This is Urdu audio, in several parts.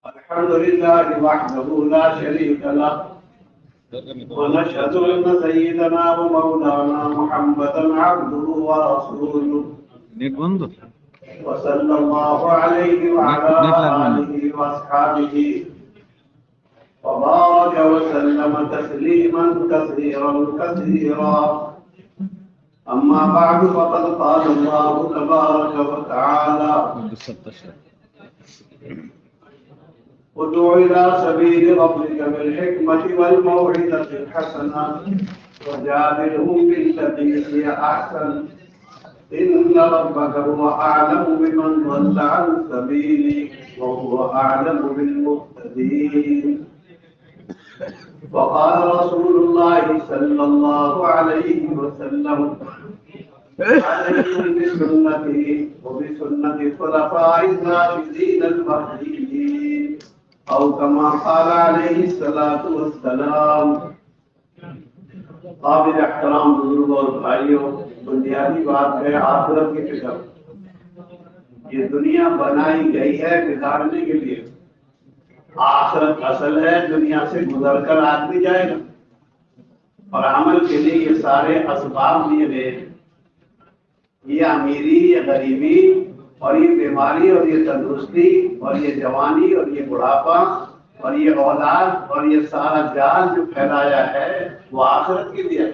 الحمد لله وحده لا شريك له ونشهد أن سيدنا ومولانا محمدا عبده ورسوله وصلى الله عليه وعلى آله وأصحابه وبارك وسلم تسليما كثيرا كثيرا. أما بعد فقد قال الله تبارك وتعالى: ادع إلى سبيل ربك بالحكمة والموعظة الحسنة وجادلهم بالتي هي أحسن إن ربك هو أعلم بمن ضل عن سبيله وهو أعلم بالمهتدين. وقال رسول الله صلى الله عليه وسلم: عليكم بسنتي وبسنة الخلفاء الراشدين المهديين أو كما قال عليه الصلاة والسلام. قابل احترام بزرگوں اور بھائیوں، بنیادی بات ہے آخرت کی فکر. یہ دنیا بنائی گئی ہے گزارنے کے لیے. آخرت اصل ہے، دنیا سے گزر کر آدمی جائے گا، اور عمل کے لیے یہ سارے اسباب دیے گئے ہیں. یہ امیری، یہ غریبی، اور یہ بیماری، اور یہ تندرستی، اور یہ جوانی، اور یہ بڑھاپا، اور یہ اولاد، اور یہ سارا جال جو پھیلایا ہے وہ آخرت کے لیے.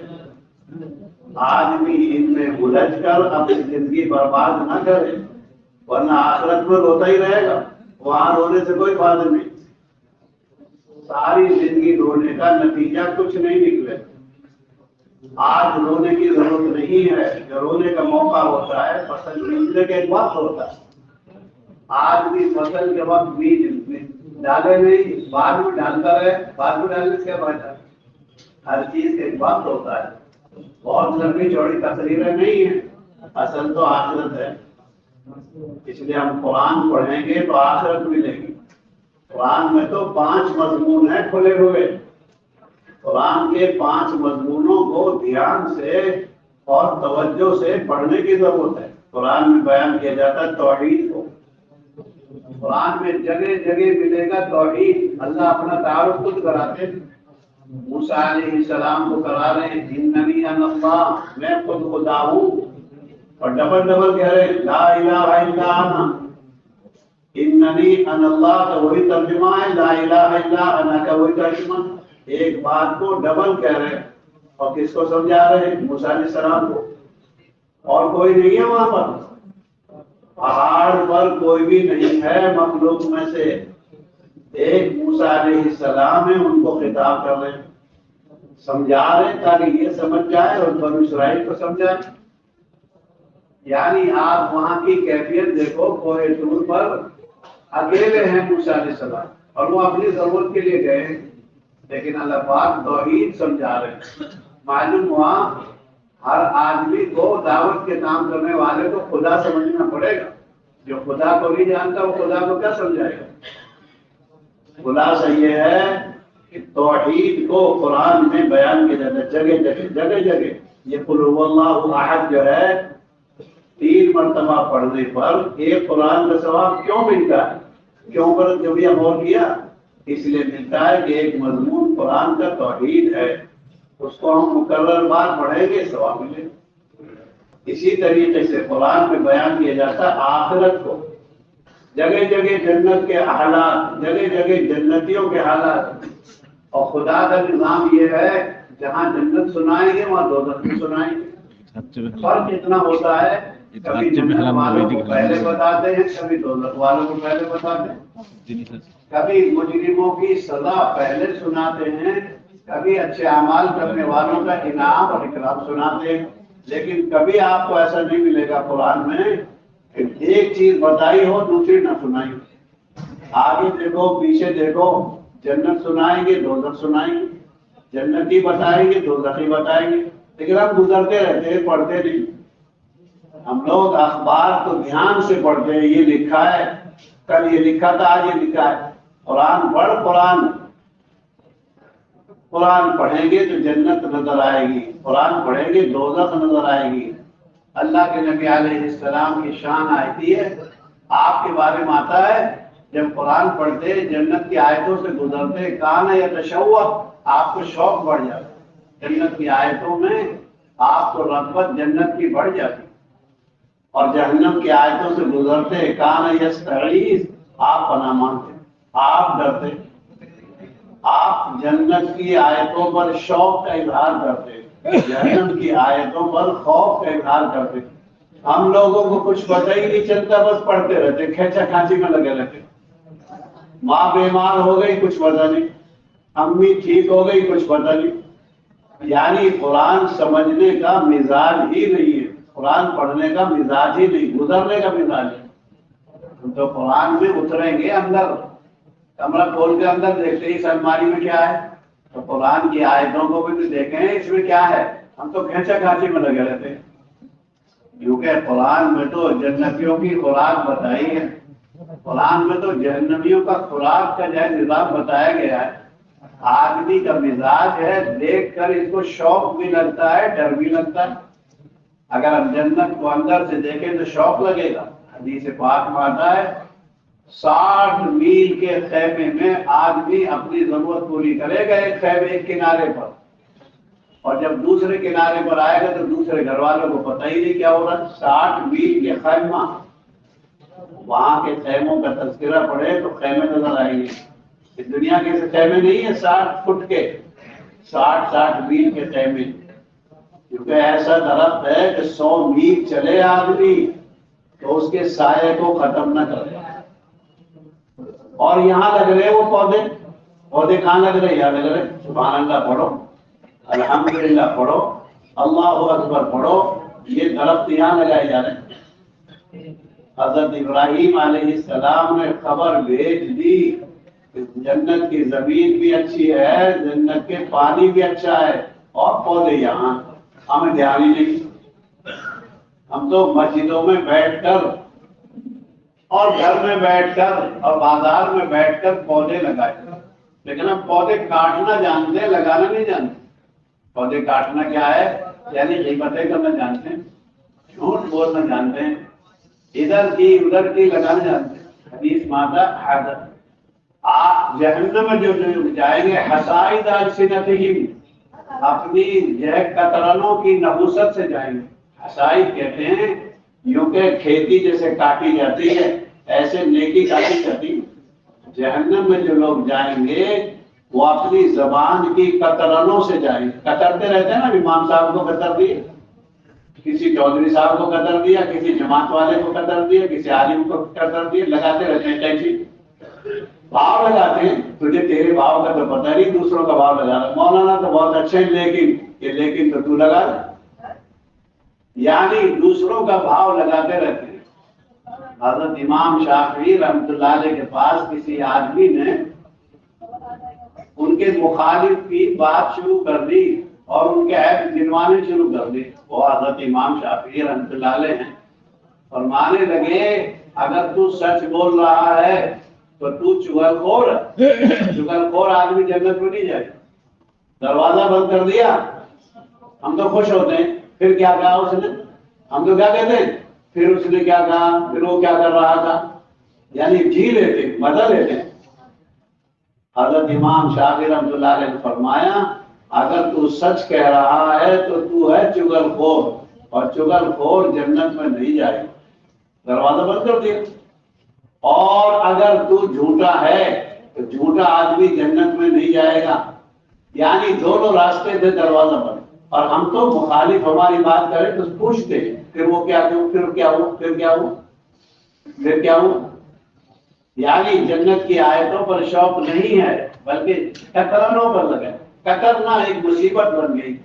آدمی ان میں الجھ کر اپنی زندگی برباد نہ کرے، ورنہ آخرت میں روتا ہی رہے گا. وہاں رونے سے کوئی فائدہ نہیں. ساری زندگی رونے کا نتیجہ کچھ نہیں نکلے. آج رونے کی ضرورت نہیں ہے. جو رونے کا موقع ہوتا ہے فصل بیجنے کے ایک وقت ہوتا ہے. آج بھی فصل کے وقت بیج ڈالے نہیں، بعد میں ڈالتا رہے، بعد میں ڈالنے سے بچا. ہر چیز کا ایک وقت ہوتا ہے. بہت لمبی چوڑی تقریریں نہیں ہیں، اصل تو آخرت ہے. اس لیے ہم قرآن پڑھیں گے تو آخرت ملے گی. قرآن میں تو 5 مضمون ہیں کھلے ہوئے. قرآن کے 5 مضمونوں کو دھیان سے اور توجہ سے پڑھنے کی ضرورت ہے. قرآن میں بیان کیا جاتا ہے توحید کو. قرآن میں جگہ جگہ ملے گا توحید. اللہ اپنا تعارف خود کراتے ہیں. موسیٰ علیہ السلام کو کرا رہے ہیں اننی انا اللہ، میں خود خدا ہوں. اور ڈبل کہہ رہے ہیں لا الہ الا انا. اننی انا اللہ کا وہی ترجمہ ہے، لا الہ الا انا کا وہی ترجمہ. ایک بات کو ڈبل کہہ رہے ہیں. اور کس کو سمجھا رہے ہیں؟ موسیٰ علیہ السلام کو. اور کوئی نہیں ہے وہاں پر. پہاڑ پر کوئی بھی نہیں ہے مخلوق میں سے. ایک موسیٰ علیہ السلام ہے، ان کو خطاب کر رہے ہیں، سمجھا رہے ہیں تاکہ یہ سمجھ جائے اور بنو اسرائیل کو سمجھائے. یعنی آپ وہاں کی کیفیت دیکھو. کوہ طور پر اکیلے ہیں موسیٰ علیہ السلام، اور وہ اپنی ضرورت کے لیے گئے ہیں، لیکن اللہ پاک توحید سمجھا رہے ہیں. معلوم ہوا ہر آدمی کو دعوت کے کام کرنے والے کو خدا سمجھنا پڑے گا. جو خدا کو نہیں جانتا وہ خدا کو کیا سمجھائے گا؟ خلاصہ یہ ہے کہ توحید کو قرآن میں بیان کیا جاتا ہے جگہ جگہ. یہ قل هو اللہ احد جو ہے 3 مرتبہ پڑھنے پر ایک قرآن کا ثواب کیوں ملتا ہے؟ کیوں پر جو بھی ہم اور کیا؟ اس لیے ملتا ہے کہ ایک مضمون قرآن کا توحید ہے، اس کو ہم مکرر بار پڑھیں گے ثواب ملے. اسی طریقے سے قرآن میں بیان کیا جاتا ہے آخرت کو. جگہ جگہ جنت کے حالات، جگہ جگہ جنتیوں کے حالات. اور خدا کا نظام یہ ہے جہاں جنت سنائیں گے وہاں دوزخ بھی سنائیں گے. فرق اتنا ہوتا ہے، کبھی جنت والوں کو پہلے بتاتے ہیں، کبھی دوزخ والوں کو پہلے بتاتے ہیں. کبھی مجرموں کی سزا پہلے سناتے ہیں، کبھی اچھے اعمال کرنے والوں کا انعام اور اکرام سناتے ہیں. لیکن کبھی آپ کو ایسا نہیں ملے گا قرآن میں کہ ایک چیز بتائی ہو دوسری نہ سنائی. آگے دیکھو پیچھے دیکھو، جنت سنائیں گے دوزخ سنائیں گے، جنتی بتائیں گے دوزخی بتائیں گے. لیکن ہم گزرتے رہتے ہیں، پڑھتے نہیں. ہم لوگ اخبار تو دھیان سے پڑھتے ہیں، یہ لکھا ہے، کل یہ لکھا تھا، آج یہ لکھا ہے. قرآن پڑھ. قرآن پڑھیں گے تو جنت نظر آئے گی، قرآن پڑھیں گے دوزخ نظر آئے گی. اللہ کے نبی علیہ السلام کی شان آتی ہے، آپ کے بارے میں آتا ہے جب قرآن پڑھتے جنت کی آیتوں سے گزرتے کان یتشوق آپ کو شوق بڑھ جاتا، جنت کی آیتوں میں آپ کو رغبت جنت کی بڑھ جاتی، اور جہنم کی آیتوں سے گزرتے کان یستعیذ آپ پناہ مانگتے، آپ ڈرتے، آپ جنت کی آیتوں پر شوق کا اظہار کرتے، جہنم کی آیتوں پر خوف کا اظہار کرتے۔ ہم لوگوں کو کچھ پتہ ہی نہیں چلتا، بس پڑھتے رہتے، کھینچا کھانچی میں لگے رہتے۔ ماں بیمار ہو گئی کچھ پتہ نہیں، امی ٹھیک ہو گئی کچھ پتہ نہیں، یعنی قرآن سمجھنے کا مزاج ہی نہیں ہے، قرآن پڑھنے کا مزاج ہی نہیں، گزرنے کا مزاج ہے۔ ہم تو قرآن میں اتریں گے اندر، کمرہ کھول کے اندر دیکھتے اس الماری میں کیا ہے، تو قرآن کی آیتوں کو بھی تو دیکھیں اس میں کیا ہے، ہم تو کھینچا کھانچی میں لگے رہتے ہیں، کیونکہ قرآن میں تو جنتیوں کی خوراک بتائی ہے، قرآن میں تو جہنمیوں کا خوراک کا جو نظام بتایا گیا ہے۔ آدمی کا مزاج ہے، دیکھ کر اس کو شوق بھی لگتا ہے، ڈر بھی لگتا ہے۔ اگر ہم جنت کو اندر سے دیکھیں تو شوق لگے گا۔ حدیث پاک میں آتا ہے 60 میل کے خیمے میں آدمی اپنی ضرورت پوری کرے گا، ایک خیمے ایک کنارے پر، اور جب دوسرے کنارے پر آئے گا تو دوسرے گھر والوں کو پتہ ہی نہیں کیا ہو رہا۔ 60 میل کے خیمہ، وہاں کے خیموں کا تذکرہ پڑھے تو خیمے نظر آئیں گے۔ اس دنیا کے خیمے نہیں ہیں 60 فٹ کے، 60 میل کے خیمے، کیونکہ ایسا درخت ہے کہ 100 میل چلے آدمی تو اس کے سائے کو ختم نہ کرے۔ اور یہاں لگ رہے وہ پودے کہاں لگ رہے؟ یہاں لگ رہے۔ سبحان اللہ پڑھو، الحمدللہ پڑھو، اللہ اکبر پڑھو، یہ درخت یہاں لگائے جا رہے ہیں۔ حضرت ابراہیم علیہ السلام نے خبر بھیج دی کہ جنت کی زمین بھی اچھی ہے، جنت کے پانی بھی اچھا ہے، اور پودے یہاں، ہمیں دھیان ہی نہیں۔ ہم تو مسجدوں میں بیٹھ کر اور گھر میں بیٹھ کر اور بازار میں بیٹھ کر پودے لگائے، لیکن ہم پودے کاٹنا جانتے ہیں، لگانا نہیں جانتے۔ پودے کاٹنا کیا ہے؟ یعنی غیبتیں کرنا جانتے ہیں، جھوٹ بولنا جانتے ہیں، ادھر کی ادھر کی لگانا جانتے ہیں۔ حدیث ماتا حضرت آپ جہنم میں جو جائیں گے حسائد السنتہم، اپنی قطرنوں کی نحوست سے جائیں گے۔ حسائد کہتے ہیں یوں کہ کھیتی جیسے کاٹی جاتی ہے ایسے نیکی کاٹی جاتی ہے۔ جہنم میں جو لوگ جائیں گے وہ اپنی زبان کی قطرنوں سے جائیں گے۔ قطرتے رہتے ہیں نا، امام صاحب کو قطر دیے، کسی چودھری صاحب کو قطر دیا، کسی جماعت والے کو قطر دیا، کسی عالم کو قطر دیا، لگاتے رہتے ہیں کیسی بھاؤ لگاتے ہیں۔ تجھے تیرے بھاؤ کا تو پتہ نہیں، دوسروں کا بھاؤ لگا رہا۔ مولانا تو بہت اچھے ہیں لیکن یہ لیکن تو لگا رہا، یعنی دوسروں کا بھاؤ لگاتے رہتے ہیں۔ حضرت امام شافعی رحمۃ اللہ علیہ کے پاس کسی آدمی نے ان کے مخالف کی بات شروع کر دی اور ان کے عیب گنوانے شروع کر دی۔ وہ حضرت امام شافعی رحمۃ اللہ علیہ ہیں، فرمانے لگے اگر تو سچ بول رہا ہے تو تو چغلخور ہے، چغلخور آدمی جنت میں نہیں جائے۔ دروازہ بند کر دیا، ہم تو خوش ہوتے ہیں، پھر کیا کہا اس نے، ہم تو کیا کہتے ہیں پھر اس نے کیا کہا، پھر وہ کیا کر رہا تھا، یعنی جی لیتے، مزہ لیتے۔ حضرت امام شافعی رحمۃ اللہ علیہ نے فرمایا اگر تو سچ کہہ رہا ہے تو تو ہے چغلخور، اور چغلخور جنت میں نہیں جائے۔ دروازہ بند کر دیا۔ اور اگر تو جھوٹا ہے تو جھوٹا آدمی جنت میں نہیں جائے گا، یعنی دونوں راستے سے دروازہ بند۔ اور ہم تو مخالف ہماری بات کریں تو پوچھتے ہیں پھر وہ کیا ہو، پھر کیا ہو، پھر کیا ہو، پھر کیا ہو، یعنی جنت کی آیتوں پر شوق نہیں ہے بلکہ قطرنوں پر لگا۔ قطرنا ایک مصیبت بن گئی،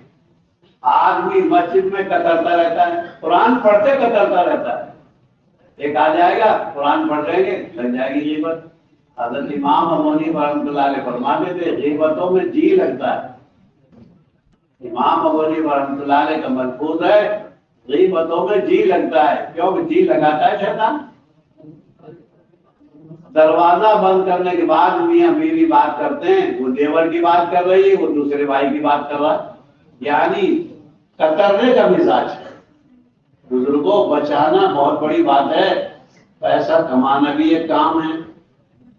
آدمی مسجد میں قطرتا رہتا ہے، قرآن پڑھتے قطرتا رہتا ہے۔ ایک آ جائے گا قرآن پڑھ لیں گے لگ جائے گی غیبت۔ حضرت امام ابو حنیفہ رحمۃ اللہ علیہ فرماتے تھے غیبتوں میں جی لگتا ہے۔ امام ابو حنیفہ رحمۃ اللہ علیہ کا ملفوظ ہے غیبتوں میں جی لگتا ہے، کیوں کہ جی لگاتا ہے شیطان۔ دروازہ بند کرنے کے بعد میاں بیوی بات کرتے ہیں، وہ دیور کی بات کر رہی ہے، وہ دوسرے بھائی کی بات کر رہا ہے، یعنی قطرنے کا مزاج ہے۔ بزرگوں بچانا بہت بڑی بات ہے، پیسہ کمانا بھی ایک کام ہے،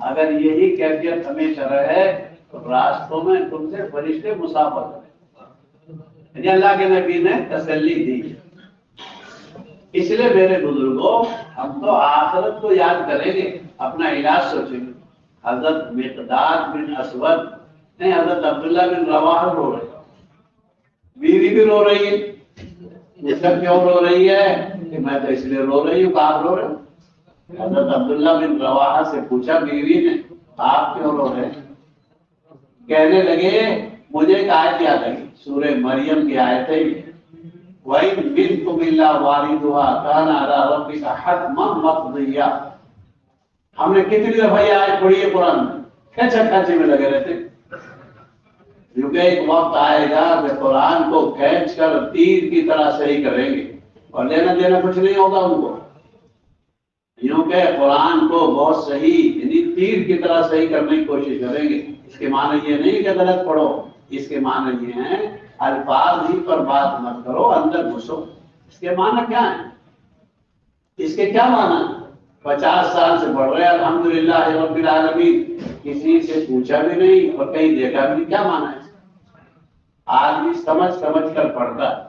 اگر یہی کیفیت ہمیشہ رہے تو راستوں میں تم سے فرشتے مسافر کریں۔ یعنی اللہ کے نبی نے تسلی دی۔ اس لیے میرے بزرگوں، ہم تو آخرت کو یاد کریں گے، اپنا علاج سوچیں گے۔ حضرت مقداد بن اسود نہیں، حضرت عبداللہ بن رواحہ رو رہے، بیوی بھی رو رہی ہے۔ یہ سب کیوں رو رہی ہے؟ کہ میں تو اس لیے رو رہی ہوں کہ آپ رو رہے ہو۔ حضرت عبداللہ بن رواحہ سے پوچھا بیوی نے، آپ کیوں رو رہے ہیں؟ کہنے لگے مجھے ایک آیت یاد آئی، سورہ مریم کی آیت ہے، وَإِن مِّنكُمْ إِلَّا وَارِدُهَا كَانَ عَلَىٰ رَبِّكَ حَتْمًا مَقْضِيًّا۔ ہم نے کتنی دفعہ یہ آیت پڑھی ہے قرآن میں، کھچا کھچی میں لگے رہتے، کیونکہ ایک وقت آئے گا کہ قرآن کو کھینچ کر تیر کی طرح صحیح کریں گے اور لینا دینا کچھ نہیں ہوگا ان کو، کیونکہ قرآن کو بہت صحیح یعنی تیر کی طرح صحیح کرنے کی کوشش کریں گے۔ اس کے معنی یہ نہیں کہ غلط پڑھو، اس کے معنی یہ ہیں الفاظ ہی پر بات مت کرو، اندر گھسو۔ اس کے معنی کیا ہے؟ اس کے کیا معنی؟ 50 سال سے پڑھ رہے الحمدللہ رب العالمین، کسی سے پوچھا بھی نہیں اور کہیں دیکھا بھی نہیں، کیا معنی ہے؟ آدمی سمجھ سمجھ کر پڑھتا ہے۔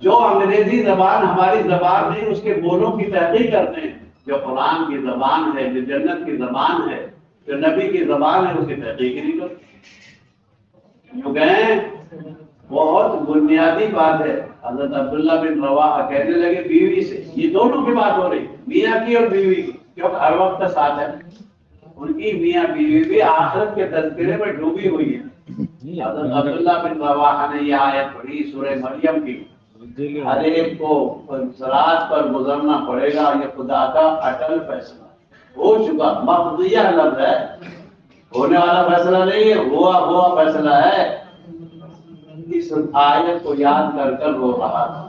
جو انگریزی زبان ہماری زبان نہیں، اس کے بولوں کی تحقیق کرتے ہیں۔ جو قرآن کی زبان ہے، جو جنت کی زبان ہے، جو نبی کی زبان ہے، اس کی تحقیق نہیں کرتے۔ کیونکہ بہت بنیادی بات ہے۔ حضرت عبداللہ بن رواحہ کہنے لگے بیوی سے، یہ دونوں کی بات ہو رہی، میاں کی اور بیوی کی، کیونکہ ہر وقت ساتھ ہے ان کی، میاں بیوی بھی آخرت کے تذکرے میں ڈوبی ہوئی ہے۔ حضرت عبداللہ بن رواحہ نے یہ آیت پڑھی سورہ مریم کی، ہر ایک کو صراط پر گزرنا پڑے گا، یہ خدا کا اٹل فیصلہ ہو چکا، مقضیہ لفظ ہے، ہونے والا فیصلہ نہیں ہے، ہوا فیصلہ ہے۔ اس آیت کو یاد کر کر رو رہا تھا۔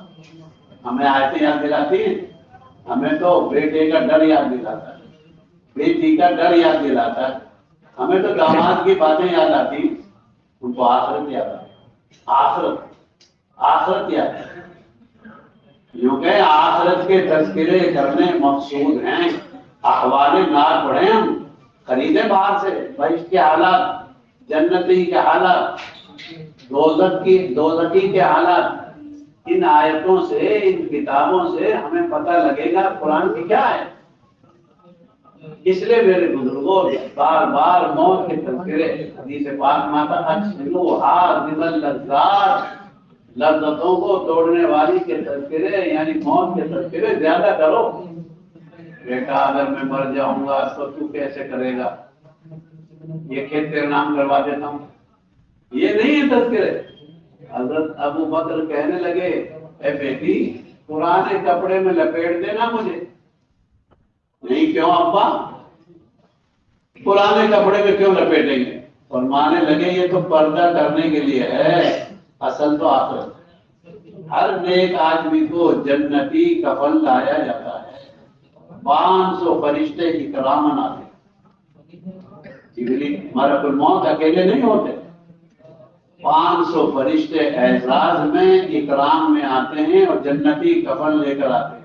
ہمیں آیتیں یاد دلاتی ہیں، ہمیں تو بیٹے کا ڈر یاد دلاتا ہے، بیٹی کا ڈر یاد دلاتا ہے، ہمیں تو داماد کی باتیں یاد آتی، ان کو آخرت یاد آتی، آخرت یاد ہے، کیونکہ آخرت کے تذکرے کرنے مقصود ہیں۔ احوال نار پڑھیں ہم، خریدیں باہر سے، بہشت کے حالات، جنتی کے حالات، دوزخی کے حالات، ان آیتوں سے، ان کتابوں سے ہمیں پتہ لگے گا قرآن کی کیا ہے۔ اس لیے میرے بزرگوں بار بار موت کے تذکرے، حدیث پاک میں آتا اکثروہا من اللذات، لذتوں کو توڑنے والی کے تذکرے یعنی موت کے تذکرے زیادہ کرو۔ بیٹا اگر میں مر جاؤں گا تو کیسے کرے گا، یہ کھیت تیرے نام کروا دیتا ہوں، یہ نہیں ہے تذکرے۔ حضرت ابو بکر کہنے لگے اے بیٹی پرانے کپڑے میں لپیٹ دینا مجھے۔ نہیں، کیوں ابا؟ پرانے کپڑے میں کیوں لپیٹیں گے؟ فرمانے لگے یہ تو پردہ کرنے کے لیے ہے، اصل تو آخرت۔ ہر نیک آدمی کو جنتی کفن لایا جاتا ہے، 500 فرشتے اکراماً آتے ہیں، ملک الموت اکیلے نہیں ہوتے، 500 فرشتے اعزاز میں اکرام میں آتے ہیں اور جنتی کفن لے کر آتے ہیں۔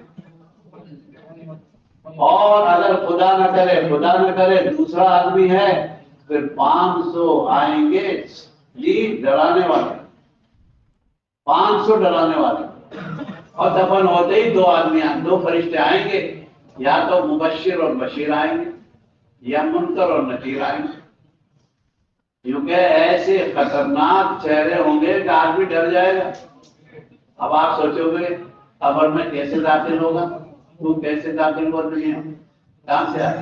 اور اگر خدا نہ کرے دوسرا آدمی ہے، پھر 500 آئیں گے جی ڈرانے والے، 500 ڈرانے والے، اور دفن ہوتے ہی 2 فرشتے آئیں گے، یا تو مبشر اور بشیر آئیں گے یا منکر اور نکیر آئیں گے، کیونکہ ایسے خطرناک چہرے ہوں گے کہ آدمی ڈر جائے گا۔ اب آپ سوچو گے قبر میں کیسے داخل ہوگا، تو کیسے داخل ہوا دنیا میں، کہاں سے آئے؟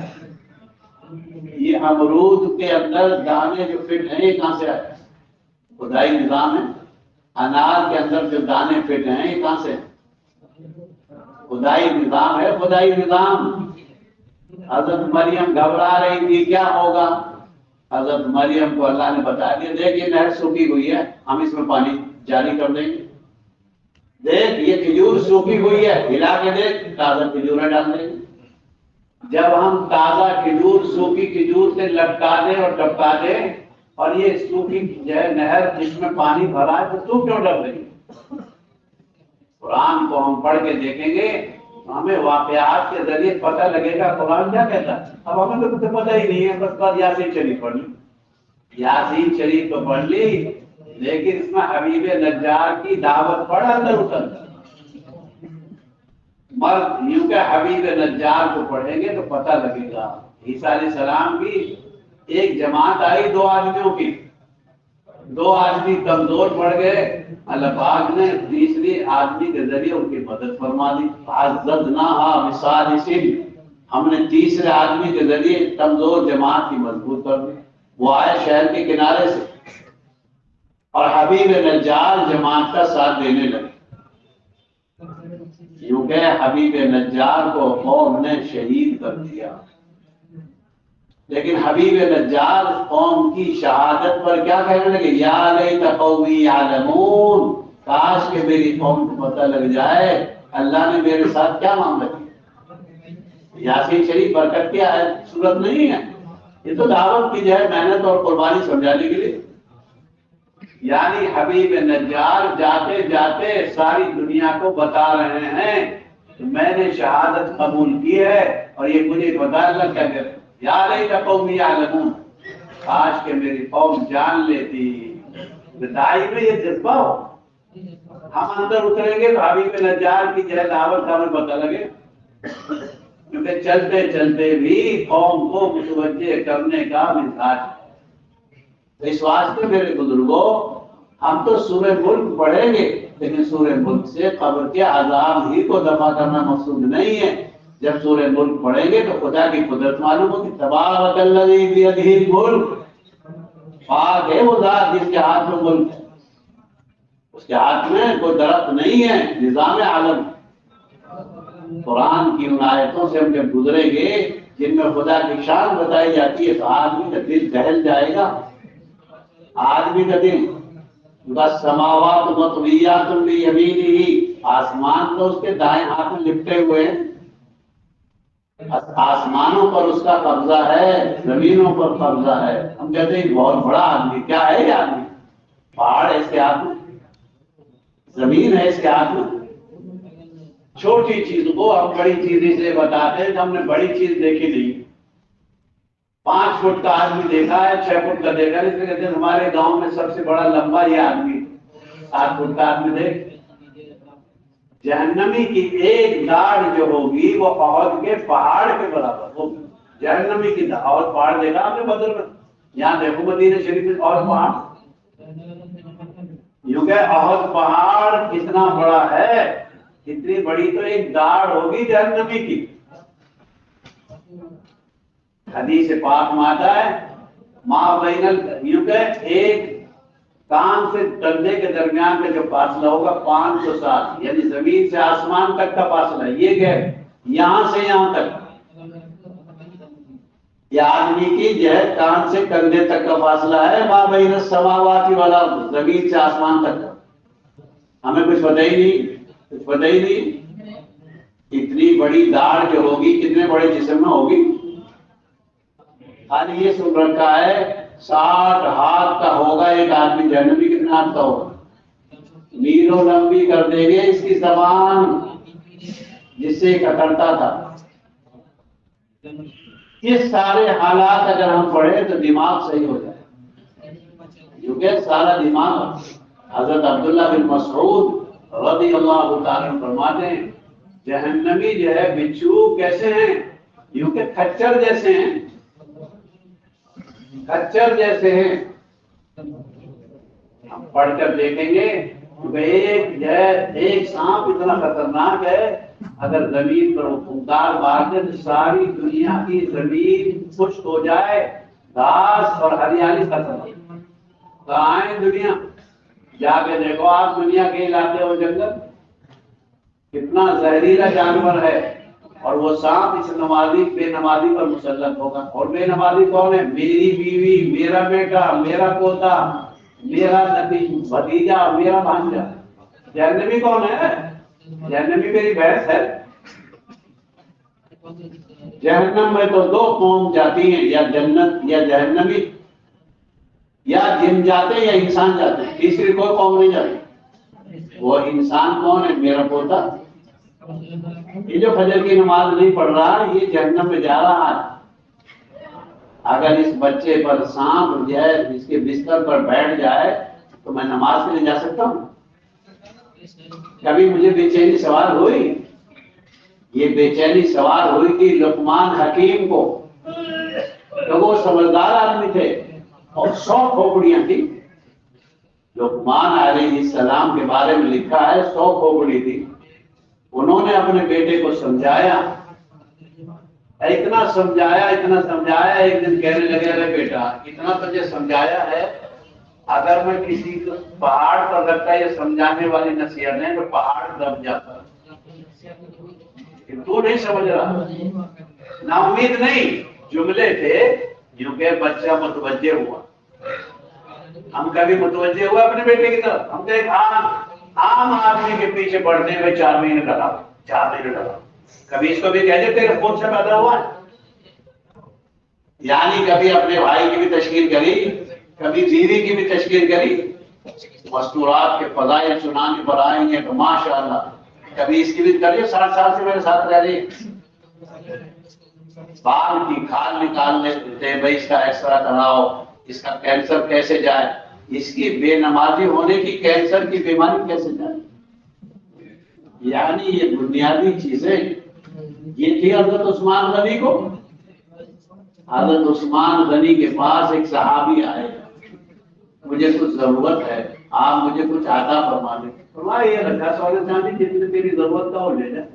یہ امرود کے اندر دانے جو فٹ ہیں یہ کہاں سے آئے؟ خدائی نظام ہے۔ انار کے اندر جو دانے فٹ ہیں یہ کہاں سے؟ خدائی نظام ہے، خدائی نظام۔ حضرت مریم گھبرا رہی تھی کیا ہوگا، حضرت مریم کو اللہ نے بتا دیا دیکھ یہ نہر سوکھی ہوئی ہے، ہم اس میں پانی جاری کر دیں گے، دیکھ یہ کھجور سوکھی ہوئی ہے، ہلا کے دیکھ تازہ کھجوریں ڈال دیں گے۔ جب ہم تازہ کھجور سوکھی کھجور سے لٹکا دیں اور ٹپکا دیں، اور یہ سوکھی نہر جس میں پانی بھرا ہے تو کیوں ڈر رہی ہے؟ قرآن کو ہم پڑھ کے دیکھیں گے ہمیں واقعات کے ذریعے پتہ لگے گا قرآن کیا کہتا ہے. اب ہمیں تو کچھ پتہ ہی نہیں ہے، بس بات یاسین شریف پڑھ لی، یاسین شریف تو پڑھ لی، لیکن اس میں حبیب نجار کی دعوت پڑھ اندر اتر. مرد یوں کہ حبیب نجار کو پڑھیں گے تو پتہ لگے گا. عیسیٰ علیہ السلام کی ایک جماعت آئی 2 آدمیوں کی، 2 آدمی کمزور پڑ گئے، اللہ پاک نے تیسری آدمی کے ذریعے ان کی مدد فرما دی. عززناها بثالث، ہم نے تیسرے آدمی کے ذریعے کمزور جماعت کی مضبوط کر دی. وہ آئے شہر کے کنارے سے اور حبیب نجار جماعت کا ساتھ دینے لگے. کیونکہ حبیب نجار کو قوم نے شہید کر دیا. لیکن حبیب نجار قوم کی شہادت پر کیا کہنے لگے؟ یا لیت قومی یعلمون، کاش کہ میری قوم کو پتہ لگ جائے اللہ نے میرے ساتھ کیا معاملہ کیا. یاسین شریف برکت کی صورت نہیں ہے، یہ تو دعوت کی جو ہے محنت اور قربانی سمجھانے کے لیے. یعنی حبیب نجار جاتے جاتے ساری دنیا کو بتا رہے ہیں کہ میں نے شہادت قبول کی ہے اور یہ مجھے بتا اللہ کیا کہتے ہیں. یا لیت قومی یعلمون، کاش کہ میری قوم جان لیتی. دائی میں یہ جذبہ ہو، ہم اندر اتریں گے تو حبیب نجار کی جو ہے دعوت کا ہمیں پتہ لگے. کیونکہ چلتے چلتے بھی قوم کو متوجہ کرنے کا مزاج ہے. اس واسطے میرے بزرگوں، ہم تو سورہ ملک پڑھیں گے لیکن سورہ ملک سے قبر کے عذاب ہی کو دفع کرنا مقصود نہیں ہے. جب سورہ ملک پڑھیں گے تو خدا کی قدرت معلوم ہوگی. تبارک الذی بیدہ الملک، پاک ہے وہ ذات جس کے ہاتھ میں ملک ہے. اس کے ہاتھ میں کوئی درخت نہیں ہے، نظام عالم. قرآن کی ان آیتوں سے ہم جب گزریں گے جن میں خدا کی شان بتائی جاتی ہے تو آدمی کا دل دہل جائے گا. آدمی کا دل، بس سماوات مطویات بیمینہ، آسمان تو اس کے دائیں ہاتھ میں لپٹے ہوئے ہیں. آسمانوں پر اس کا قبضہ ہے، زمینوں پر قبضہ ہے. ہم کہتے ہیں بہت بڑا آدمی، کیا ہے یہ آدمی؟ پہاڑ ہے اس کے ہاتھ میں، زمین ہے اس کے ہاتھ میں. چھوٹی چیز کو ہم بڑی چیزیں سے بتاتے ہیں کہ ہم نے بڑی چیز دیکھی نہیں. 5 فٹ کا آدمی دیکھا ہے، 6 فٹ کا دیکھا ہے. اس لیے کہتے ہیں ہمارے گاؤں میں سب سے بڑا لمبا یہ آدمی 7 فٹ کا آدمی دیکھ. جہنمی کی ایک داڑھ جو ہوگی وہ احد کے پہاڑ کے برابر ہوگی. جہنمی کی داڑھ. اور پہاڑ دیکھا آپ نے بدر میں؟ یہاں دیکھو مدینہ شریف میں اور پہاڑ. یوں کہ احد پہاڑ کتنا بڑا ہے، اتنی بڑی تو ایک داڑھ ہوگی جہنمی کی. حدیث پاک میں آتا ہے ما بین یوں کہ ایک کان سے کندھے کے درمیان کا جو فاصلہ ہوگا 500 سال، یعنی زمین سے آسمان تک کا فاصلہ. یہ کہ یہاں سے یہاں تک، یہ آدمی کی جو ہے کان سے کندھے تک کا فاصلہ ہے. ما بین السماوات والارض، زمین سے آسمان تک کا. ہمیں کچھ پتہ ہی نہیں، کچھ پتہ ہی نہیں. اتنی بڑی داڑھ جو ہوگی کتنے بڑے جسم میں ہوگی. خالی یہ سن رکھا ہے 60 ہاتھ کا ہوگا ایک آدمی. جہنمی کتنے ہاتھ کا ہوگا؟ میلوں لمبی کر دیں گے اس کی زبان جس سے کٹرتا تھا. یہ سارے حالات اگر ہم پڑھیں تو دماغ صحیح ہو جائے. کیونکہ سارا دماغ، حضرت عبداللہ بن مسعود رضی اللہ تعالیٰ عنہ فرماتے ہیں جہنمی جو ہے بچھو کیسے ہیں؟ یوں کہ کھچر جیسے ہیں، کھچر جیسے ہیں. ہم پڑھ کر دیکھیں گے ایک سانپ اتنا خطرناک ہے، اگر زمین پر پھنکار مار دے تو ساری دنیا کی زمین خشک ہو جائے، گھاس اور ہریالی ختم. کہاں ہے دنیا؟ جا کے دیکھو آپ دنیا کے علاقے اور جنگل، کتنا زہریلا جانور ہے. اور وہ سانپ اس نمازی بے نمازی پر مسلط ہوگا. اور بے نمازی کون ہے؟ میری بیوی، میرا بیٹا، میرا پوتا، میرا بھتیجا، میرا بھانجا. جہنمی کون ہے؟ جہنمی میری بھینس ہے. جہنم میں تو 2 قوم جاتی ہیں، یا جنت یا جہنمی، یا جن جاتے ہیں یا انسان جاتے ہیں. تیسری کوئی قوم نہیں جاتی. وہ انسان کون ہے؟ میرا پوتا، یہ جو فجر کی نماز نہیں پڑھ رہا یہ جہنم میں جا رہا ہے۔ اگر اس بچے پر سانپ اٹھ جائے، اس کے بستر پر بیٹھ جائے تو میں نماز کے لیے جا سکتا ہوں؟ کبھی مجھے بے چینی سوار ہوئی؟ یہ بے چینی سوار ہوئی تھی لقمان حکیم کو، تو وہ سمجھدار آدمی تھے اور 100 کھوپڑیاں تھی۔ لقمان علیہ السلام کے بارے میں لکھا ہے 100 کھوپڑی تھی۔ انہوں نے اپنے بیٹے کو سمجھایا، اتنا سمجھایا، ایک دن کہنے لگے ارے بیٹا اتنا تجھے سمجھایا ہے، اگر میں کسی کو پہاڑ پر رکھتا یہ سمجھانے والی نصیحتیں تو پہاڑ دب جاتا۔ تو نہیں سمجھ رہا، نا امید نہیں، جملے تھے جو کہ بچہ متوجہ ہوا۔ ہم کبھی متوجہ ہوا اپنے بیٹے کی طرف؟ ہم دیکھ عام آدمی کے پیچھے بڑھنے میں 4 مہینے لگا، کبھی اس کو بھی کہہ دیتے خود سے پیدا ہوا ہے؟ یعنی کبھی اپنے بھائی کی بھی تشکیل کری، کبھی بیوی کی بھی تشکیل کری، مستورات کے فضائل سنانے پر آئیں گے تو ماشاءاللہ کبھی اس کی بھی کریے، 60 سال سے میرے ساتھ رہ رہی ہے، بال کی کھال نکال لیتے بھائی اس کا ایکسرا کراؤ، اس کا کینسر کیسے جائے، اس کی بے نمازی ہونے کی کینسر کی بیماری کیسے جائے۔ یعنی یہ بنیادی چیزیں یہ تھی حضرت عثمان غنی کو۔ حضرت عثمان غنی کے پاس ایک صحابی آئے، مجھے کچھ ضرورت ہے، آپ مجھے کچھ عطا فرما دیں۔ فرمایا یہ رکھا سونے چاندی جتنی تیری ضرورت کا وہ لے جائے۔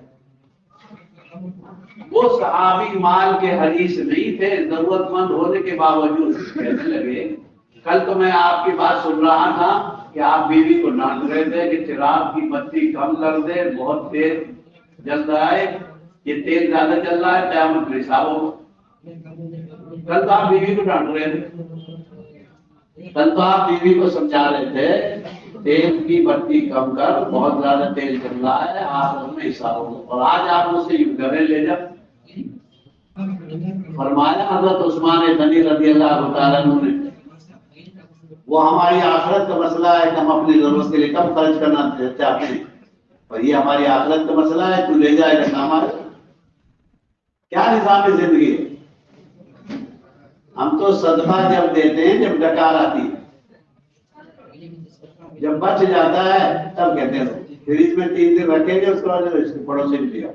وہ صحابی مال کے حریص نہیں تھے، ضرورت مند ہونے کے باوجود کہنے لگے کل تو میں آپ کی بات سن رہا تھا کہ آپ بیوی کو ڈانٹ رہے تھے کہ چراغ کی بتی کم کر دے، بہت تیز جل رہا ہے، یہ تیز زیادہ چل رہا ہے، قیامت میں حساب ہوگا۔ کل تو آپ بیوی کو ڈانٹ رہے تھے، کل تو آپ بیوی کو سمجھا رہے تھے تیل کی بتی کم کر، بہت زیادہ تیل چل رہا ہے، آخرت میں حساب ہوگا، اور آج آپ مجھ سے یوں کر رہے لے جا۔ فرمایا حضرت عثمان غنی رضی اللہ تعالیٰ عنہ نے وہ ہماری آخرت کا مسئلہ ہے کہ ہم اپنی ضرورت کے لیے کم خرچ کرنا چاہتے ہیں، اور یہ ہماری آخرت کا مسئلہ ہے، تو لے جائے گا کام آئے۔ کیا نظام زندگی ہے؟ ہم تو صدقہ جب دیتے ہیں جب ڈکار آتی ہے، جب بچ جاتا ہے تب کہتے ہیں فریج میں 3 دن رکھیں گے، اس کے بعد اس کے پڑوسی نے دیا۔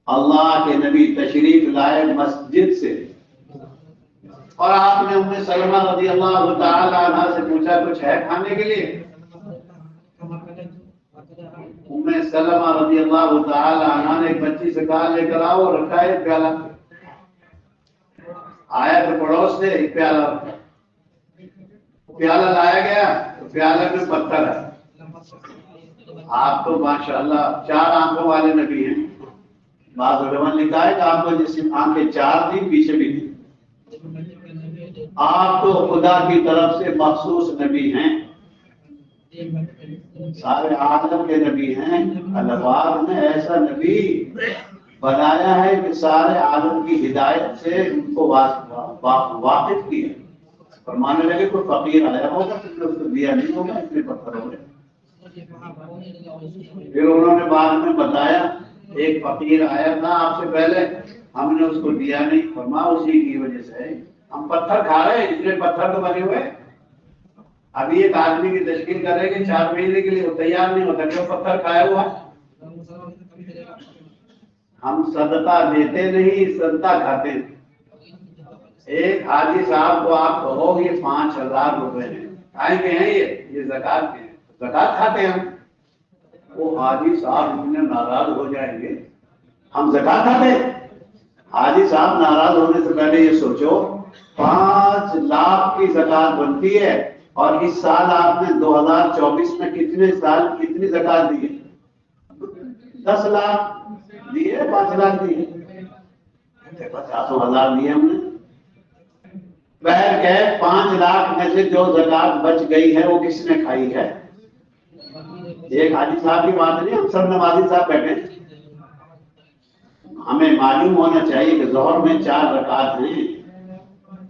اللہ کے نبی تشریف لائے مسجد سے، اور آپ نے ام سلمہ رضی اللہ تعالی عنہ سے پوچھا کچھ ہے کھانے کے لیے؟ ام سلمہ رضی اللہ تعالی عنہ نے ایک بچی سے کہا لے کر آؤ، رکھا ہے پیالہ، آیا تو پڑوس سے ایک پیالہ رکھا، پیالہ لایا گیا تو پیالہ میں پتھر ہے۔ آپ تو ماشاءاللہ 4 آنکھوں والے نبی ہیں، بعض علماء نے لکھا ہے کہ آپ کو جس آنکھیں 4 تھی پیچھے بھی تھی، آپ تو خدا کی طرف سے مخصوص نبی ہیں، سارے عالم کے نبی ہیں، اللہ نے ایسا نبی بنایا ہے کہ سارے عالم کی ہدایت سے ان کو واقف کیا۔ فرمانے لگے کوئی فقیر آیا ہوگا تو اس کو دیا نہیں ہوگا، اس لیے پتھر ہو گئے۔ پھر انہوں نے بعد میں بتایا ایک فقیر آیا تھا آپ سے پہلے، ہم نے اس کو دیا نہیں، فرما اسی کی وجہ سے ہم پتھر کھا رہے ہیں، اتنے پتھر تو بنے ہوئے۔ ابھی ایک آدمی کی تشکیل کرے گی 4 مہینے کے لیے، وہ تیار نہیں ہوتا کہ وہ پتھر کھایا ہوا۔ ہم صدقہ دیتے نہیں، صدقہ کھاتے ہیں۔ ایک حاجی صاحب کو آپ کہو یہ 5000 روپے ہیں، کائیں کے ہیں یہ زکات کے ہیں، زکات کھاتے ہیں ہم، وہ حاجی صاحب اتنے ناراض ہو جائیں گے ہم زکات کھاتے ہیں۔ حاجی صاحب ناراض ہونے سے پہلے یہ سوچو 5 لاکھ کی زکات بنتی ہے، اور اس سال آپ نے 2024 میں کتنی زکات دی ہے؟ 10 لاکھ دیے، 5 لاکھ دیے، 50,000 دیے ہم نے۔ بہر کہ 5 لاکھ میں سے جو زکات بچ گئی ہے وہ کس نے کھائی ہے؟ ایک حاجی صاحب کی بات نہیں، ہم سب نمازی صاحب بیٹھے ہیں۔ ہمیں معلوم ہونا چاہیے کہ ظہر میں 4 رکعت ہیں،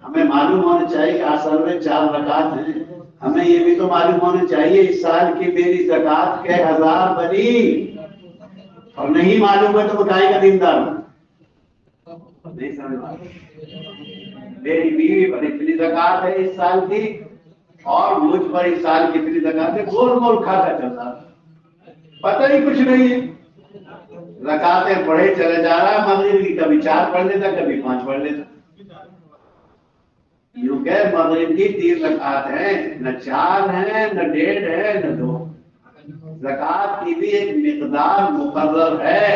ہمیں معلوم ہونا چاہیے کہ عصر میں 4 رکعت ہیں، ہمیں یہ بھی تو معلوم ہونا چاہیے اس سال کی میری زکات کے 1000 بنی، اور نہیں معلوم ہے تو بتائے گا دیندار نہیں سمجھ میری بیوی پر اتنی زکات ہے اس سال کی اور مجھ پر اس سال کتنی زکات ہے، گول گول کھاتا چلتا پتہ ہی کچھ نہیں ہے، زکاتیں پڑھے چلے جا رہا ہے، مغرب کی کبھی 4 پڑھ لیتا کبھی 5 پڑھ لیتا، یوں کہ مغرب کی 3 رکعت ہیں، نہ 4 ہیں نہ 1.5 ہے نہ 2، زکات کی بھی ایک مقدار مقرر ہے،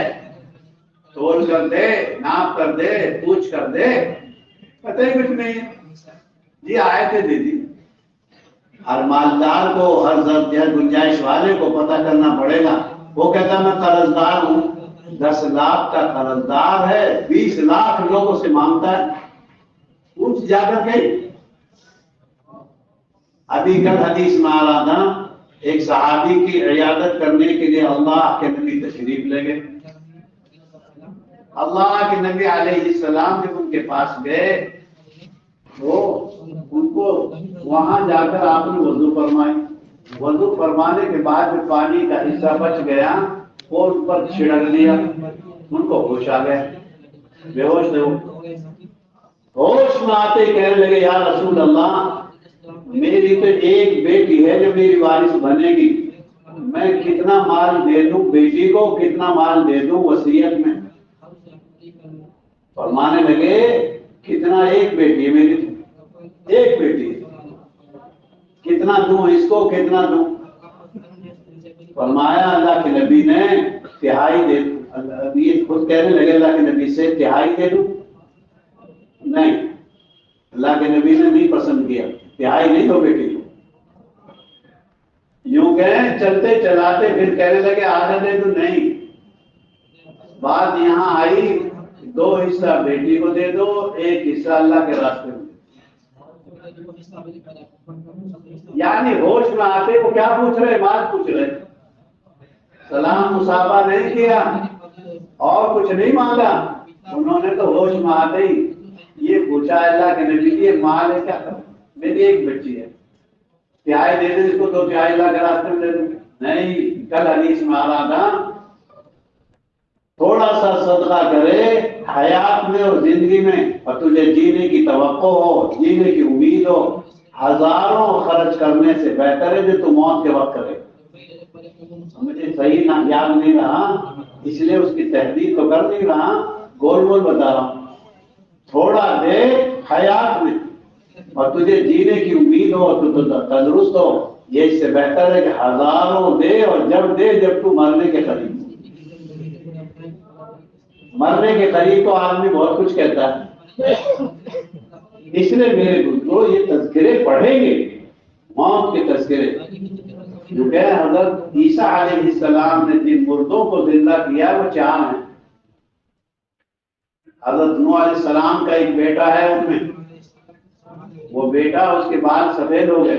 تول کر دے، ناپ کر دے، پوچھ کر دے، پتہ ہی کچھ نہیں ہے جی آیتیں دے دی۔ ہر مالدار کو، ہر گنجائش والے کو پتہ کرنا پڑے گا، وہ کہتا میں قرض دار ہوں، 10 لاکھ کا قرض دار ہے، 20 لاکھ لوگوں سے مانگتا ہے، پوچھ جا کر کے۔ ابھی کل حدیث میں آ رہا تھا ایک صحابی کی عیادت کرنے کے لیے اللہ کے نبی تشریف لے گئے، اللہ کے نبی علیہ السلام جب ان کے پاس گئے تو ان کو وہاں جا کر آپ نے وضو فرمائی، وضو فرمانے کے بعد جو پانی کا حصہ بچ گیا وہ ان پر چھڑک دیا، ان کو ہوش آ گیا، بے ہوش تھے وہ، ہوش میں آتے کہنے لگے یا رسول اللہ میری تو ایک بیٹی ہے جو میری وارث بنے گی، میں کتنا مال دے دوں بیٹی کو، کتنا مال دے دوں وصیت میں؟ فرمانے لگے کتنا، ایک بیٹی ہے میری، ایک بیٹی ہے، کتنا دوں اس کو، کتنا دوں؟ فرمایا اللہ کے نبی نے تہائی دے دوں، یہ خود کہنے لگے اللہ کے نبی سے تہائی دے دوں؟ نہیں، اللہ کے نبی نے نہیں پسند کیا، تہائی نہیں دو بیٹی، یوں کہ چلتے چلاتے پھر کہنے لگے آدھا دے دوں؟ نہیں، بات یہاں آئی 2 حصہ بیٹی کو دے دو، 1 حصہ اللہ کے راستے میں، یعنی ہوش میں آتے وہ کیا پوچھ رہے، بات پوچھ رہے، سلام مصافحہ نہیں کیا اور کچھ نہیں مانگا، انہوں نے تو ہوش میں آتے ہی یہ پوچھا اللہ کے نبی یہ مال ہے کیا؟ میری ایک بچی ہے، تہائی دے دیں اس کو، 2 تہائی اللہ کے راستے میں دے دوں؟ نہیں، کل حدیث میں آ رہا تھا تھوڑا سا صدقہ کرے حیات میں اور زندگی میں اور تجھے جینے کی توقع ہو، جینے کی امید ہو، ہزاروں خرچ کرنے سے بہتر ہے جو تو موت کے وقت کرے۔ مجھے صحیح نہ یاد نہیں رہا اس لیے اس کی تحریر تو کر نہیں رہا، گول گول بتا رہا ہوں، تھوڑا دے حیات میں اور تجھے جینے کی امید ہو، تو تندرست ہو، یہ اس سے بہتر ہے کہ ہزاروں دے اور جب دے جب تو مرنے کے قریب، مرنے کے قریب تو آدمی بہت کچھ کہتا ہے، اس لیے میرے دوستو یہ تذکرے پڑھیں گے، موت کے تذکرے، جو کہ حضرت عیسیٰ علیہ السلام نے جن مردوں کو زندہ کیا وہ 4 ہیں۔ حضرت نوح علیہ السلام کا ایک بیٹا ہے ان میں، وہ بیٹا اس کے بال سفید ہو گئے،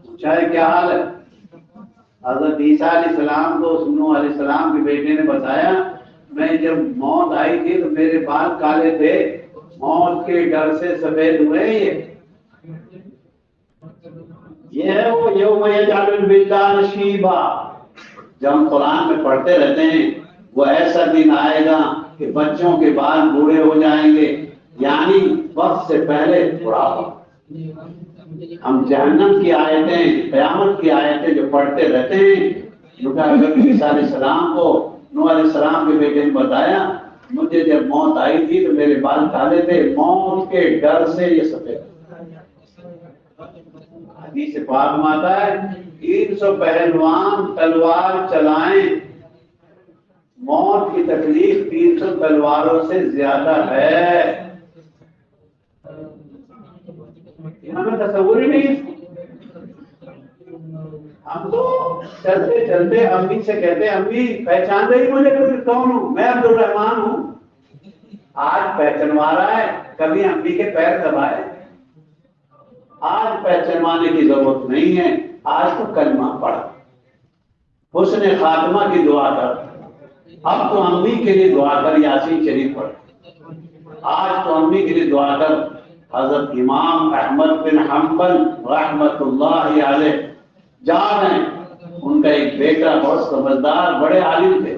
پوچھا ہے کیا حال ہے؟ حضرت عیسیٰ علیہ السلام کو نوح علیہ السلام کے بیٹے نے بتایا میں جب موت آئی تھی تو میرے بال کالے تھے، موت کے ڈر سے سفید ہوئے، یہ ہے وہ یوم یجعل الولدان شیبا، جب ہم قرآن میں پڑھتے رہتے ہیں وہ ایسا دن آئے گا کہ بچوں کے بال بوڑھے ہو جائیں گے، یعنی وقت سے پہلے بڑھاپا۔ ہم جہنم کی آیتیں، قیامت کی آیتیں جو پڑھتے رہتے ہیں، جو کہ حضرت عیسیٰ علیہ السلام کو نوح علیہ السلام کے بیٹے نے بتایا مجھے جب موت آئی تھی تو میرے بال کالے تھے، موت کے ڈر سے یہ سفید۔ حدیث پاک میں آتا ہے 300 پہلوان تلوار چلائیں، موت کی تکلیف 300 تلواروں سے زیادہ ہے، ہمیں تصور ہی نہیں۔ ہم تو چلتے چلتے امی سے کہتے امی پہچان رہی مجھے کہ کون ہوں؟ میں عبد الرحمان ہوں۔ آج پہچانوا رہا ہے، کبھی امی کے پیر دبائے؟ آج پہچانوانے کی ضرورت نہیں ہے، آج تو کلمہ پڑھ، حسن خاتمہ کی دعا کر، اب تو امی کے لیے دعا کر، یاسین شریف پڑھ، آج تو امی کے لیے دعا کر۔ حضرت امام احمد بن حنبل رحمت اللہ علیہ جا رہے ہیں، ان کا ایک بیٹا بہت سمجھدار بڑے عالم تھے،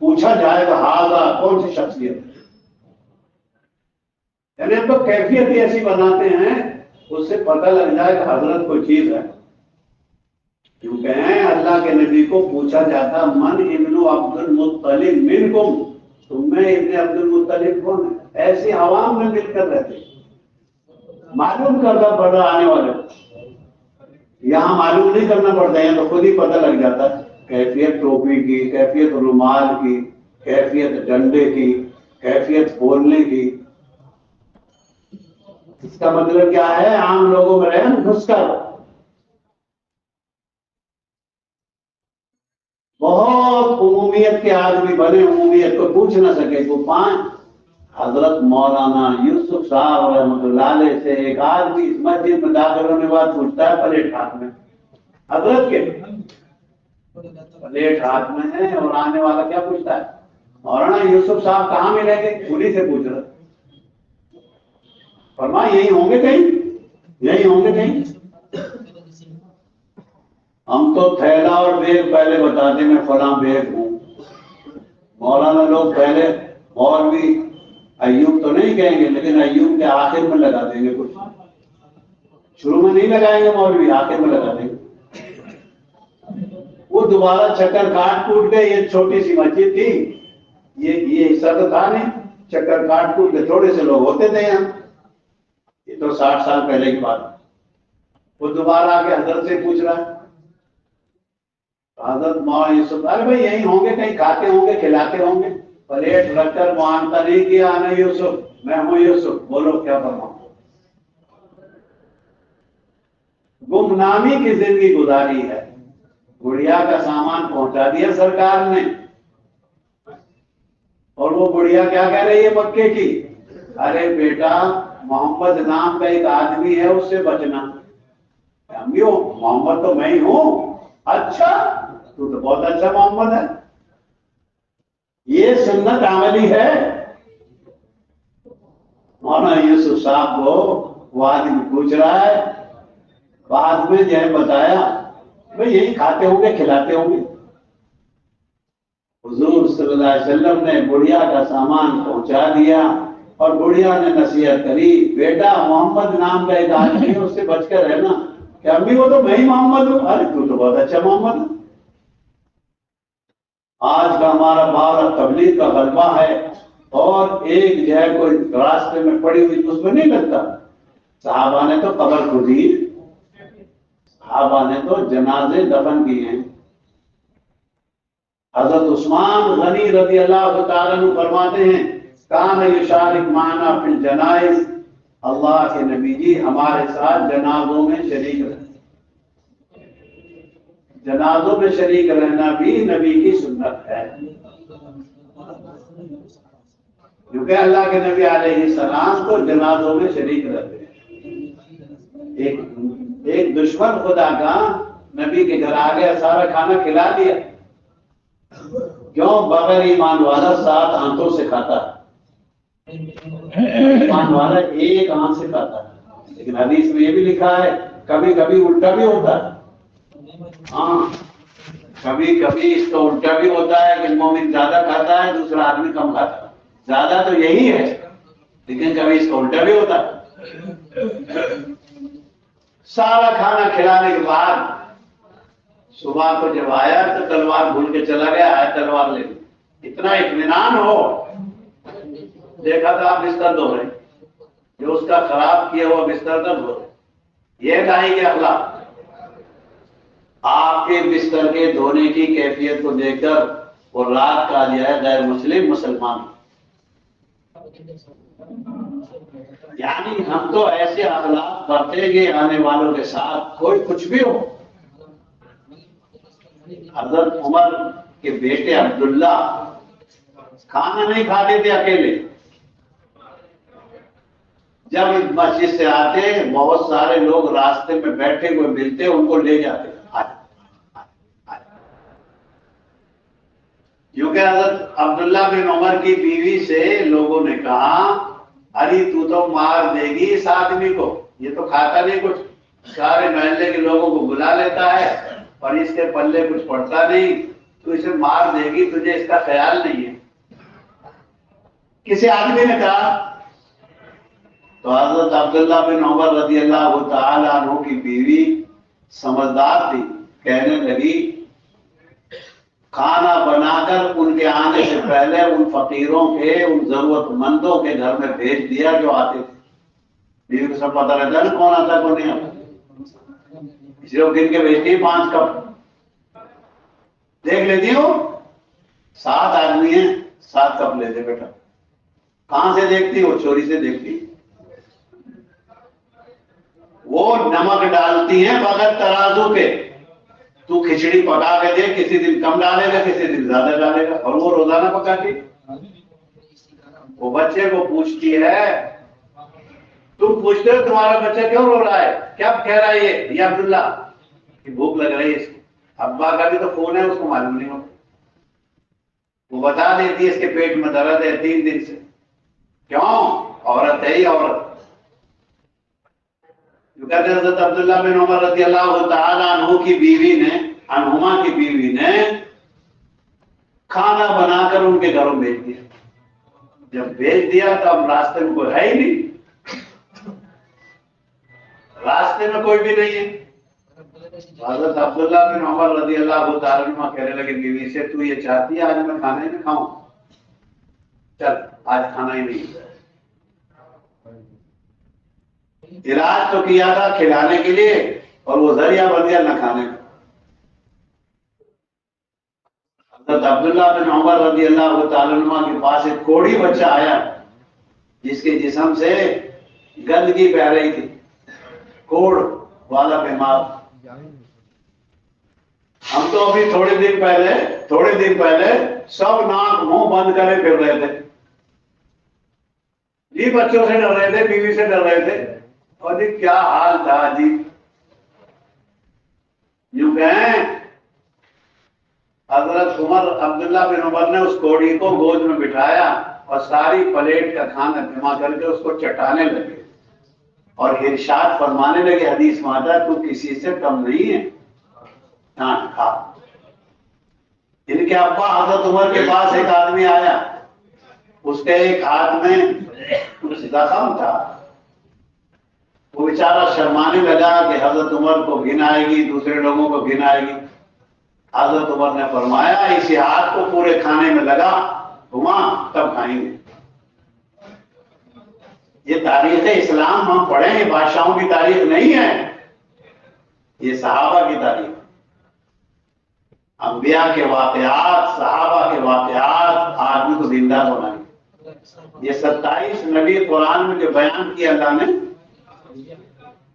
پوچھا جائے تو ہاضا کون سی شخصیت ہے؟ یعنی ہم تو کیفیت ہی ایسی بناتے ہیں اس سے پتہ لگ جائے کہ حضرت کوئی چیز ہے. کیونکہ اللہ کے نبی کو پوچھا جاتا من ابن عبد المطلب منکم، تم میں ابن عبد المطلب کون ہے؟ ایسی عوام میں مل کر رہتے، معلوم کرنا پڑ رہا آنے والے کو. یہاں معلوم نہیں کرنا پڑتا ہے تو خود ہی پتہ لگ جاتا ہے. کیفیت ٹوپی کی، کیفیت رومال کی، کیفیت ڈنڈے کی، کیفیت بولنے کی. اس کا مطلب کیا ہے؟ عام لوگوں میں رہے گھس کر بہت عمومیت کے آدمی بنے، عمومیت کو پوچھ نہ سکے. تو 5 حضرت مولانا یوسف صاحب رحمۃ اللہ علیہ سے ایک آدمی اس مسجد میں داخل ہونے کے بعد پوچھتا ہے پلیٹ ہاتھ میں، حضرت کے پلیٹ ہاتھ میں ہے، اور آنے والا کیا پوچھتا ہے؟ مولانا یوسف صاحب کہاں ملیں گے؟ انہیں سے پوچھ رہا. فرمایا یہی ہوں گے کہیں، یہی ہوں گے کہیں. ہم تو تھیلا اور بیگ پہلے بتاتے میں فلاں بیگ ہوں. مولانا لوگ پہلے مولوی ایوب تو نہیں کہیں گے، لیکن ایوب کے آخر میں لگا دیں گے. کچھ شروع میں نہیں لگائیں گے مولوی، آخر میں لگا دیں گے. وہ دوبارہ چکر کاٹ کوٹ کے، یہ چھوٹی سی مسجد تھی، یہ حصہ تو تھا نہیں، چکر کاٹ کوٹ کے تھوڑے سے لوگ ہوتے تھے یہاں. یہ تو 60 سال پہلے کی بات. وہ دوبارہ آ کے حضرت سے پوچھ رہا ہے. حضرت مولانا یوسف، ارے بھائی یہی ہوں گے کہیں، کھاتے ہوں گے، کھلاتے ہوں گے. پلیٹ رکھ کر معانتا نہیں کیا، آنا یوسف، میں ہوں یوسف، بولو کیا فرماؤں. گمنامی کی زندگی گزاری ہے. گڑیا کا سامان پہنچا دیا سرکار نے، اور وہ گڑیا کیا کہہ رہی ہے مکے کی؟ ارے بیٹا محمد نام کا ایک آدمی ہے، اس سے بچنا. امیو محمد تو میں ہی ہوں. اچھا تو بہت اچھا محمد ہے. یہ سنت عملی ہے. مولانا یوسف صاحب کو وہ آدمی پوچھ رہا ہے، بعد میں جو ہے بتایا بھئی یہی کھاتے ہوں گے، کھلاتے ہوں گے. حضور صلی اللہ علیہ وسلم نے بڑھیا کا سامان پہنچا دیا، اور بڑھیا نے نصیحت کری، بیٹا محمد نام کا ایک آدمی ہے، اس سے بچ کر رہنا. کہ امی وہ تو میں ہی محمد ہوں. ارے تو بہت اچھا محمد ہے. آج کا ہمارا بھارت تبلیغ کا غلبہ ہے، اور ایک جو ہے کوئی راستے میں پڑی ہوئی اس میں نہیں لگتا. صحابہ نے تو قبر کھودی، صحابہ نے تو جنازے دفن کیے ہیں. حضرت عثمان غنی رضی اللہ تعالیٰ عنہ فرماتے ہیں کان یشارک معنا فی الجنائز، اللہ کے نبی جی ہمارے ساتھ جنازوں میں شریک رہے. جنازوں میں شریک رہنا بھی نبی کی سنت ہے، کیونکہ اللہ کے نبی علیہ السلام تو جنازوں میں شریک رہتے ہیں. ایک دشمن خدا کا نبی کے گھر آ گیا، سارا کھانا کھلا دیا. کیوں؟ بغیر ایمان والا 7 آنتوں سے کھاتا ہے، ایمان والا ایک آنت سے کھاتا ہے. لیکن حدیث میں یہ بھی لکھا ہے کبھی کبھی الٹا بھی ہوتا ہے. ہاں کبھی کبھی اس کا الٹا بھی ہوتا ہے کہ مومن زیادہ کھاتا ہے، دوسرا آدمی کم کھاتا ہے. زیادہ تو یہی ہے، لیکن کبھی اس کا الٹا بھی ہوتا ہے. سارا کھانا کھلانے کے بعد صبح کو جب آیا تو تلوار بھول کے چلا گیا. آیا تلوار لے، اتنا اطمینان ہو، دیکھا تھا آپ بستر دھو رہے، جو اس کا خراب کیا ہوا بستر نہ دھو رہے. یہ نہیں کہ اخلاق. آپ کے بستر کے دھونے کی کیفیت کو دیکھ کر وہ رات کا جو ہے غیر مسلم مسلمان. یعنی ہم تو ایسے اخلاق برتیں گے آنے والوں کے ساتھ، کوئی کچھ بھی ہو. حضرت عمر کے بیٹے عبداللہ کھانا نہیں کھاتے تھے اکیلے. جب مسجد سے آتے بہت سارے لوگ راستے میں بیٹھے ہوئے ملتے، ان کو لے جاتے. کیونکہ حضرت عبداللہ بن عمر کی بیوی سے لوگوں نے کہا ارے تو مار دے گی اس آدمی کو، یہ تو کھاتا نہیں کچھ، سارے محلے کے لوگوں کو بلا لیتا ہے اور اس کے پلے کچھ پڑتا نہیں. تو اسے مار دے گی، تجھے اس کا خیال نہیں ہے۔ کسی آدمی نے کہا، تو حضرت عبداللہ بن عمر رضی اللہ تعالی عنہ کی بیوی سمجھدار تھی، کہنے لگی کھانا بنا کر ان کے آنے سے پہلے ان فقیروں کے، ان ضرورت مندوں کے گھر میں بھیج دیا جو آتے تھے۔ بیوی کو سب پتہ رہتا ہے نا کون آتا ہے کون نہیں آتا، اس لیے وہ گن کے بھیجتی ہے 5 کپ دیکھ لیتی ہو، 7 آدمی ہیں 7 کپ لیتے بیٹا، کہاں سے دیکھتی وہ چوری سے دیکھتی، وہ نمک ڈالتی ہیں بغیر ترازو کے، تو کھچڑی پکا کے دے، کسی دن کم ڈالے گا کسی دن زیادہ ڈالے گا، اور وہ روزانہ پکاتی۔ وہ بچے کو پوچھتی ہے، تم پوچھتے ہو تمہارا بچہ کیوں رو رہا ہے، کیا کہہ رہا ہے یہ عبداللہ کہ بھوک لگ رہی ہے اس کو، ابا کا بھی تو فون ہے اس کو معلوم نہیں ہوتا، وہ بتا دیتی ہے اس کے پیٹ میں درد ہے 3 دن سے، کیوں، عورت ہے ہی عورت۔ جو کہتے ہیں حضرت عبداللہ بن عمر رضی اللہ تعالی عنہ کی بیوی نے، عنہما کی بیوی نے کھانا بنا کر ان کے گھروں بھیج دیا۔ جب بھیج دیا تو اب راستے میں کوئی ہے ہی نہیں، راستے میں کوئی بھی نہیں ہے۔ حضرت عبداللہ بن عمر رضی اللہ تعالی عنہ کہنے لگے بیوی سے، تو یہ چاہتی ہے آج میں کھانا ہی نہ کھاؤں، چل آج کھانا ہی نہیں۔ علاج تو کیا تھا کھلانے کے لیے، اور وہ ذریعہ بن گیا نہ کھانے کا۔ حضرت عبداللہ بن عمر رضی اللہ تعالی عنہ کے پاس ایک کوڑی بچہ آیا جس کے جسم سے گندگی بہ رہی تھی، کوڑ والا بیمار۔ ہم تو ابھی تھوڑے دن پہلے سب ناک منہ بند کرے پھر رہے تھے، جی بچوں سے ڈر رہے تھے، بیوی سے ڈر رہے تھے، اور جی کیا حال تھا جی۔ یوں کہیں حضرت عبداللہ بن عمر نے اس کوڑی کو گود میں بٹھایا اور ساری پلیٹ کا کھانا جمع کر کے اس کو چٹانے لگے، اور ارشاد فرمانے لگے، حدیث میں آتا ہے تو کسی سے کم نہیں ہے، کھا۔ ان کے ابا حضرت عمر کے پاس ایک آدمی آیا، اس کے ایک ہاتھ میں کچھ زخم تھا، وہ بیچارہ شرمانے لگا کہ حضرت عمر کو گھن آئے گی، دوسرے لوگوں کو گھن آئے گی۔ حضرت عمر نے فرمایا اسی ہاتھ کو پورے کھانے میں لگا، گھما تب کھائیں گے۔ یہ تاریخ اسلام ہم پڑھیں، یہ بادشاہوں کی تاریخ نہیں ہے، یہ صحابہ کی تاریخ، انبیاء کے واقعات، صحابہ کے واقعات آدمی کو زندہ بنائیں۔ یہ 27 نبی قرآن میں جو بیان کیا اللہ نے،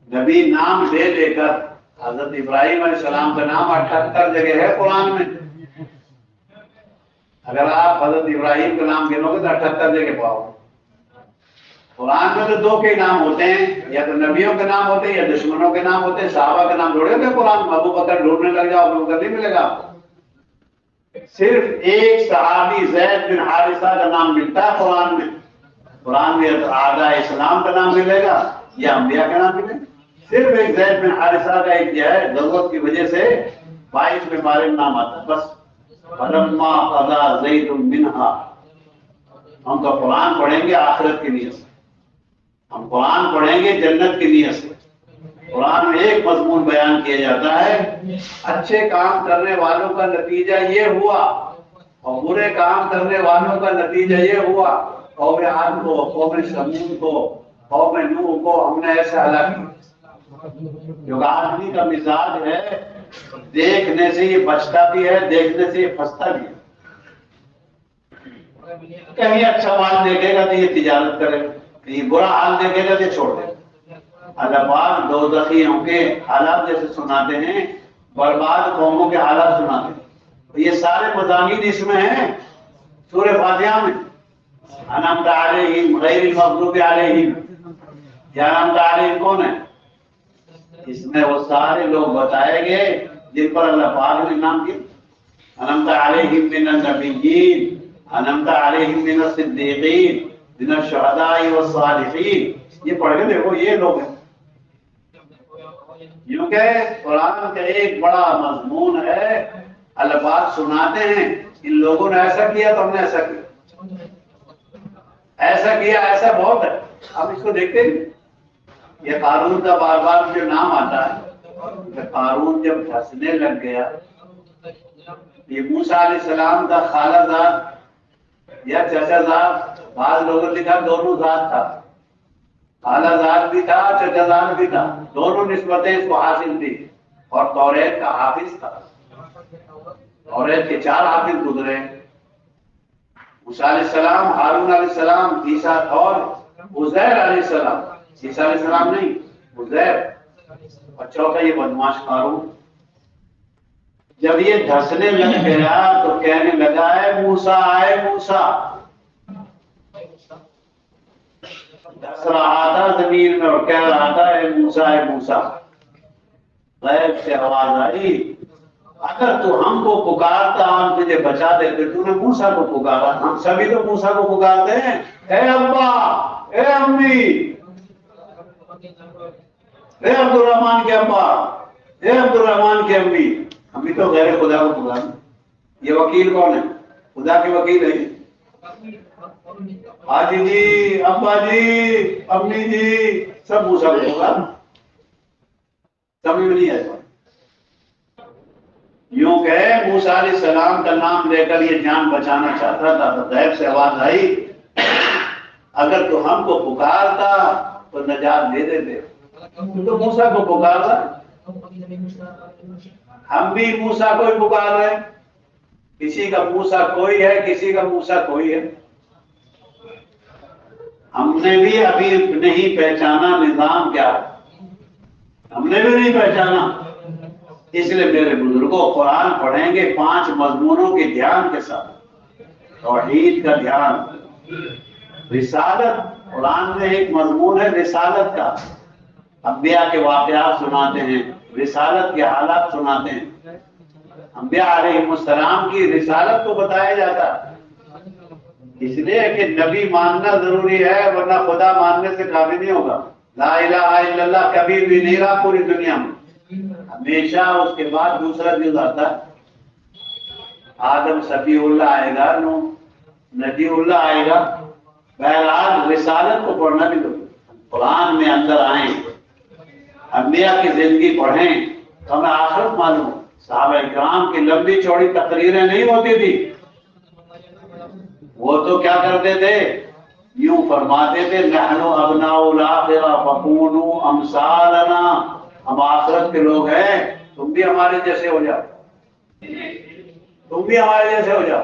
نبی نام لے لے کر، حضرت ابراہیم علیہ السلام کا نام 78 جگہ ہے قرآن میں، اگر آپ حضرت ابراہیم کا نام گنو گے تو 78 جگہ پاؤ۔ قرآن میں تو 2 کے نام ہوتے ہیں، یا تو نبیوں کے نام ہوتے ہیں یا دشمنوں کے نام ہوتے ہیں، صحابہ کے نام جوڑے ہوتے ہیں قرآن میں، ابو بکر ڈھونڈنے لگ جاؤ ابو بکر نہیں ملے گا، صرف ایک صحابی زید بن حارثہ کا نام ملتا ہے قرآن میں۔ قرآن میں اعداء اسلام کا نام ملے گا یا انبیاء کا نام ملے گا، صرف ایک زید بن حارثہ کا ایک کیا ہے، ضرورت کی وجہ سے 22 میں بارے میں نام آتا ہے بس۔ فلما قضى زید منها، ہم تو قرآن پڑھیں گے آخرت کی نیت سے، ہم قرآن پڑھیں گے جنت کی نیت سے۔ قرآن میں ایک مضمون بیان کیا جاتا ہے، اچھے کام کرنے والوں کا نتیجہ یہ ہوا اور برے کام کرنے والوں کا نتیجہ یہ ہوا، قوم عاد کو، قوم سمود کو، قوم نوح کو ہم نے ایسے ہلاک کیا۔ جو آدمی کا مزاج ہے، دیکھنے سے یہ بچتا بھی ہے، دیکھنے سے یہ پھنستا بھی ہے۔ کہیں اچھا مال دیکھے گا تو یہ تجارت کرے گا، کہیں برا حال دیکھے گا تو چھوڑ دے گا۔ اللہ پاک دوزخیوں کے حالات جیسے سناتے ہیں، برباد قوموں کے حالات سناتے ہیں، یہ سارے مضامین اس میں ہیں سورہ فاتحہ میں۔ انعمت علیہم غیر المغضوب علیہم، یا انعمت علیہم کون ہے؟ اس میں وہ سارے لوگ بتائے گئے جن پر اللہ پاک نے نام کیا، انعمت علیہم من النبیین، انعمت علیہم من الصدیقین، من الشہداء والصالحین۔ یہ پڑھ کے دیکھو یہ لوگ ہیں، کیونکہ قرآن کا ایک بڑا مضمون ہے الفاظ سناتے ہیں ان لوگوں نے ایسا کیا تو ہم نے ایسا کیا، ایسا کیا، ایسا بہت ہے. اب اس کو دیکھتے ہیں. یہ قارون کا بار بار جو نام آتا ہے، قارون جب دھسنے لگ گیا، یہ موسیٰ علیہ السلام کا خالہ زاد یا چچا زاد، بعض لوگوں نے کہا دونوں زاد تھا، خالہ زاد بھی تھا چچا زاد بھی تھا، دونوں نسبتیں اس کو حاصل تھی، اور توریت کا حافظ تھا. توریت کے 4 حافظ گزرے، موسیٰ علیہ السلام، ہارون علیہ السلام، عیسیٰ اور عزیر علیہ السلام. عیسیٰ علیہ السلام نہیں، عزیر. اور چوتھا یہ بدماش قارون. جب یہ دھسنے لگ گیا تو کہنے لگا اے موسیٰ، اے موسیٰ. دھس رہا تھا زمین میں اور کہہ رہا تھا اے موسیٰ، اے موسیٰ. غیب سے آواز آئی، اگر تو ہم کو پکارتا ہم تجھے بچا دیتے. تو نے موسیٰ کو پکارا. ہم سبھی تو موسیٰ کو پکارتے ہیں، اے ابا، اے امی، اے عبد الرحمان کے ابا، اے عبد الرحمان کے امی. ہم بھی تو غیر خدا کو پکارتے. یہ وکیل کون ہے؟ خدا کے وکیل ہے. حاجی جی، ابا جی، امی جی، سب موسیٰ کو پکار. سمجھ میں نہیں آئے. یوں کہ موسیٰ علیہ السلام کا نام لے کر یہ جان بچانا چاہتا تھا تو غیب سے آواز آئی، اگر تو ہم کو پکارتا تو نجات دے دیتے. تو موسیٰ کو پکار رہا، ہم بھی موسیٰ کو ہی پکار رہے ہیں. کسی کا موسیٰ کوئی ہے، کسی کا موسیٰ کوئی ہے. ہم نے بھی ابھی نہیں پہچانا نظام کیا ہے، ہم نے بھی نہیں پہچانا. اس لیے میرے بزرگوں قرآن پڑھیں گے 5 مضمونوں کے دھیان کے ساتھ. توحید کا دھیان، رسالت. قرآن میں ایک مضمون ہے رسالت کا. انبیاء کے واقعات سناتے ہیں، رسالت کے حالات سناتے ہیں. انبیاء علیہ السلام کی رسالت کو بتایا جاتا ہے. اس لیے کہ نبی ماننا ضروری ہے، ورنہ خدا ماننے سے کافی نہیں ہوگا. لا الہ الا اللہ کبھی بھی نہیں رہا پوری دنیا میں. ہمیشہ اس کے بعد دوسرا جز آتا ہے. آدم صفی اللہ آئے گا، نو نبی اللہ آئے گا. بہرحال رسالت کو پڑھنا بھی ضروری. قرآن میں اندر آئیں، انبیاء کی زندگی پڑھیں تو ہمیں آخرت معلوم. صحابہ کرام کی لمبی چوڑی تقریریں نہیں ہوتی تھی. وہ تو کیا کرتے تھے، یوں فرماتے تھے نحن ابناء الاخرہ فکونوا امثالنا. ہم آخرت کے لوگ ہیں، تم بھی ہمارے جیسے ہو جاؤ، تم بھی ہمارے جیسے ہو جاؤ.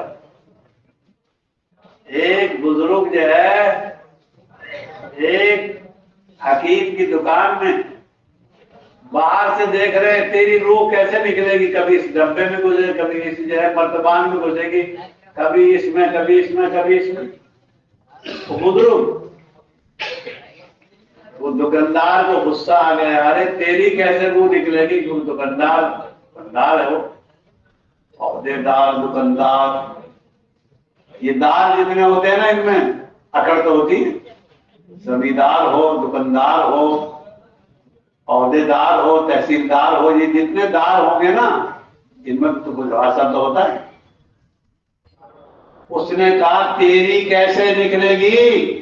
ایک بزرگ جو ہے ایک حکیم کی دکان میں باہر سے دیکھ رہے ہیں تیری روح کیسے نکلے گی، کبھی اس ڈبے میں گزرے، کبھی اس جو ہے مرتبان میں گزرے گی، کبھی اس میں، کبھی اس میں، کبھی اس میں. وہ بزرگ، وہ دکاندار کو غصہ آ گیا، ارے تیری کیسے روح نکلے گی، کیوں دکاندار ہے وہ عہدے دار دکاندار. یہ دار جتنے ہوتے ہیں نا ان میں اکڑ تو ہوتی ہے. زمیندار ہو، دکاندار ہو، عہدے دار ہو، تحصیلدار ہو، یہ جتنے دار ہوں گے نا ان میں تو کچھ حاصل تو ہوتا ہے. اس نے کہا تیری کیسے نکلے گی.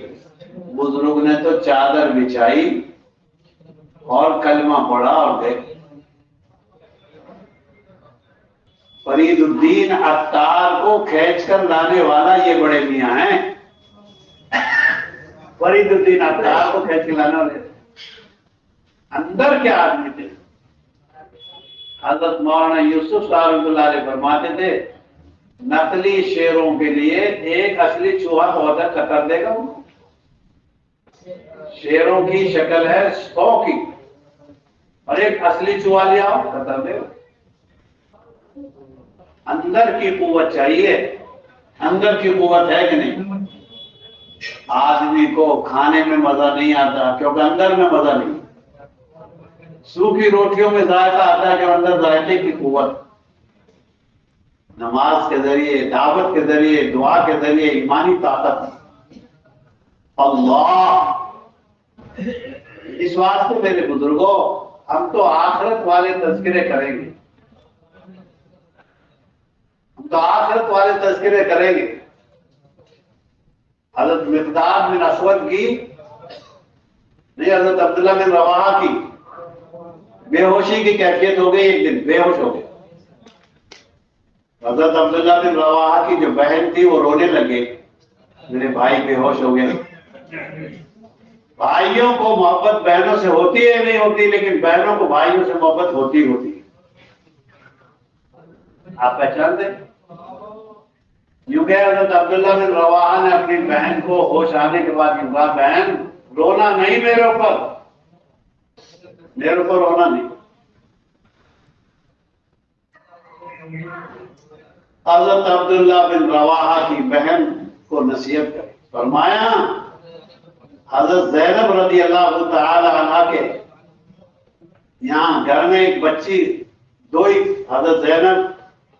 بزرگ نے تو چادر بچھائی اور کلمہ پڑھا اور دیکھ. فرید الدین عطار کو کھینچ کر لانے والا یہ بڑے میاں ہیں. فرید الدین عطار کو کھینچ کے لانے والے اندر کیا آدمی تھے. حضرت مولانا یوسف صاحب رحمۃ اللہ علیہ فرماتے تھے نقلی شیروں کے لیے ایک اصلی چوہا بہت کر دے گا. شیروں کی شکل ہے 100 کی، اور ایک اصلی چوہا لیا ختم دے گا. اندر کی قوت چاہیے. اندر کی قوت ہے کہ نہیں. آدمی کو کھانے میں مزہ نہیں آتا کیونکہ اندر میں مزہ نہیں. سوکھی روٹیوں میں ذائقہ آتا ہے کہ اندر ذائقے کی قوت. نماز کے ذریعے، دعوت کے ذریعے، دعا کے ذریعے ایمانی طاقت. اللہ اس واسطے میرے بزرگوں ہم تو آخرت والے تذکرے کریں گے. تو آخرت والے تذکرے کریں گے. حضرت مقداد بن اسود کی نہیں، حضرت عبداللہ بن رواحہ کی بے ہوشی کی کیفیت ہو گئی، ایک دن بے ہوش ہو گئے. حضرت عبداللہ بن رواحہ کی جو بہن تھی وہ رونے لگے، میرے بھائی بے ہوش ہو گئے. بھائیوں کو محبت بہنوں سے ہوتی ہے نہیں ہوتی، لیکن بہنوں کو بھائیوں سے محبت ہوتی ہوتی ہے. آپ پہچان دیں. یوں کہ حضرت عبداللہ بن رواحہ نے اپنی بہن کو ہوش آنے کے بعد یوں کہا، بہن رونا نہیں میرے اوپر، میرے اوپر رونا نہیں. حضرت عبداللہ بن رواحہ کی بہن کو نصیحت کر فرمایا، حضرت زینب رضی اللہ تعالی عنہ کے یہاں گھر میں ایک بچی، دو ہی، حضرت زینب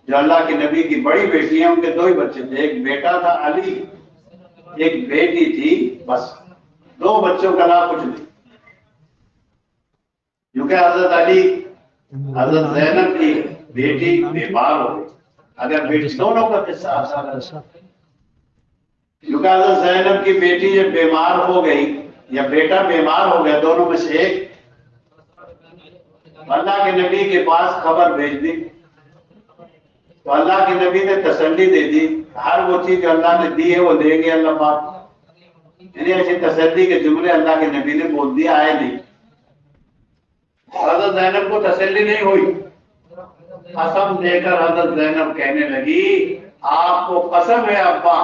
جو اللہ کے نبی کی بڑی بیٹی ہیں، ان کے دو ہی بچے تھے، ایک بیٹا تھا علی، ایک بیٹی تھی، بس دو بچوں کا نام کچھ نہیں. کیونکہ حضرت علی، حضرت زینب کی بیٹی بیمار ہو گئی. اگر بیٹی دونوں کا قصہ آسان ہے، کیونکہ حضرت زینب کی بیٹی جب بیمار ہو گئی یا بیٹا بیمار ہو گیا، دونوں میں سے ایک، اللہ کے نبی کے پاس خبر بھیج دی. تو اللہ کے نبی نے تسلی دے دی، ہر وہ چیز جو اللہ نے دی ہے وہ دیں گے اللہ پاک. یعنی ایسی تسلی کے جملے اللہ کے نبی نے بول دیا آئے نہیں. حضرت زینب کو تسلی نہیں ہوئی. قسم دے کر حضرت زینب کہنے لگی، آپ کو قسم ہے ابا،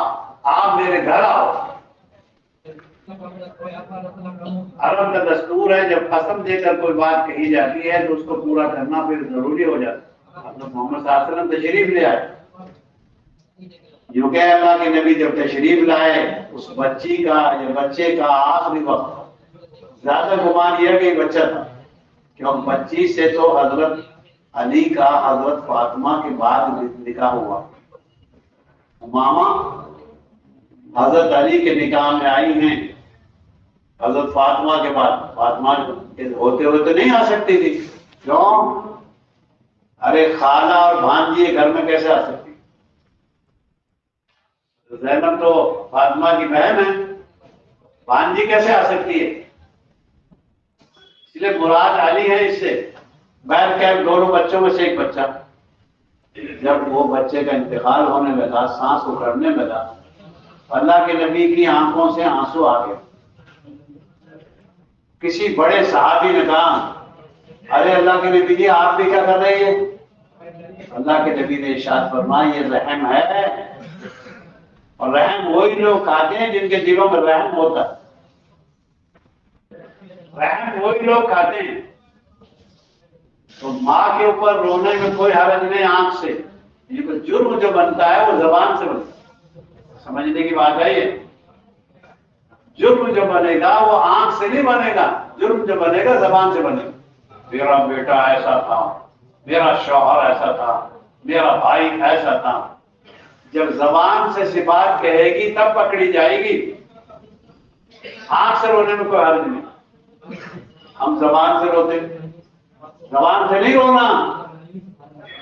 آپ میرے گھر آؤ. عرب کا دستور ہے جب قسم دے کر کوئی بات کہی جاتی ہے تو اس کو پورا کرنا پھر ضروری ہو جاتا ہے. حضرت محمد صلی اللہ علیہ وسلم تشریف لے آئے. یوں کہ اللہ کے نبی جب تشریف لائے، اس بچی کا یا بچے کا آخری وقت، زیادہ گمان یہ کہ بچہ تھا، کیوں بچی سے تو حضرت علی کا حضرت فاطمہ کے بعد نکاح ہوا. ماما حضرت علی کے نکاح میں آئی ہیں حضرت فاطمہ کے بعد. فاطمہ ہوتے ہوتے نہیں آ سکتی تھی. کیوں؟ ارے خالہ اور بھانجی گھر میں کیسے آ سکتی؟ زینب تو فاطمہ کی بہن ہے، بھانجی کیسے آ سکتی ہے؟ اس لیے مراد علی ہے اس سے. بہر کیا دونوں بچوں میں سے ایک بچہ. جب وہ بچے کا انتقال ہونے لگا، سانس اکھڑنے لگا، اللہ کے نبی کی آنکھوں سے آنسو آ گئے. کسی بڑے صحابی نے کہا، ارے اللہ کے نبی جی آپ بھی کیا کر رہے ہیں؟ اللہ کے نبی نے ارشاد فرمایا، یہ رحم ہے، اور رحم وہی لوگ کھاتے ہیں جن کے دلوں میں رحم ہوتا ہے. رحم وہی لوگ کھاتے ہیں. تو ماں کے اوپر رونے میں کوئی حرج نہیں آنکھ سے. یہ جرم جو بنتا ہے وہ زبان سے بنتا ہے. سمجھنے کی بات ہے یہ. جرم جو بنے گا وہ آنکھ سے نہیں بنے گا، جرم جو بنے گا زبان سے بنے گا. میرا بیٹا ایسا تھا، میرا شوہر ایسا تھا، میرا بھائی ایسا تھا. جب زبان سے صفات کہے گی تب پکڑی جائے گی. آنکھ سے رونے میں کوئی حرج نہیں. ہم زبان سے روتے، زبان سے نہیں رونا.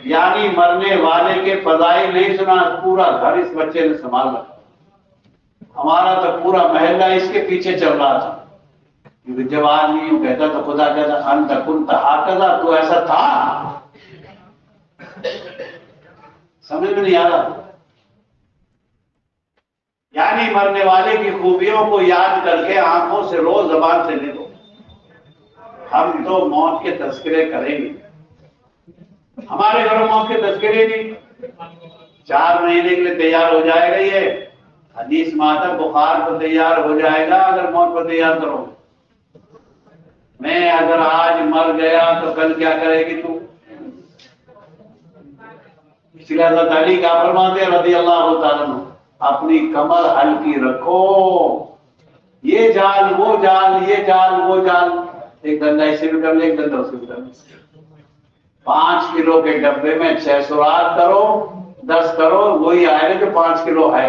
یعنی مرنے والے کے فضائل نہیں سنا، پورا گھر اس بچے نے سنبھال رکھا. ہمارا تو پورا محلہ اس کے پیچھے چل رہا تھا. کیونکہ جب آدمی یوں کہتا تو خدا کہتا انت کنت ہکذا، تو ایسا تھا. سمجھ میں نہیں آ رہا. یعنی مرنے والے کی خوبیوں کو یاد کر کے آنکھوں سے رو، زبان سے نہیں رو. ہم تو موت کے تذکرے کریں گے. ہمارے گھروں موت کے تذکرے نہیں. 4 مہینے کے لیے تیار ہو جائے گا. یہ حدیث میں آتا بخار کو تیار ہو جائے گا اگر موت کو تیار کرو. میں اگر آج مر گیا تو کل کیا کرے گی تو؟ اس لیے حضرت علی کیا فرماتے رضی اللہ تعالیٰ عنہ، اپنی کمر ہلکی رکھو. یہ جال وہ جال، یہ جال وہ جال. ایک دندا اسے بھی کر لے، ایک دندا اسے بھی کر لے. 5 کلو کے ڈبے میں 6 سوراخ کرو، 10 کرو، وہی آئے گا جو 5 کلو ہے.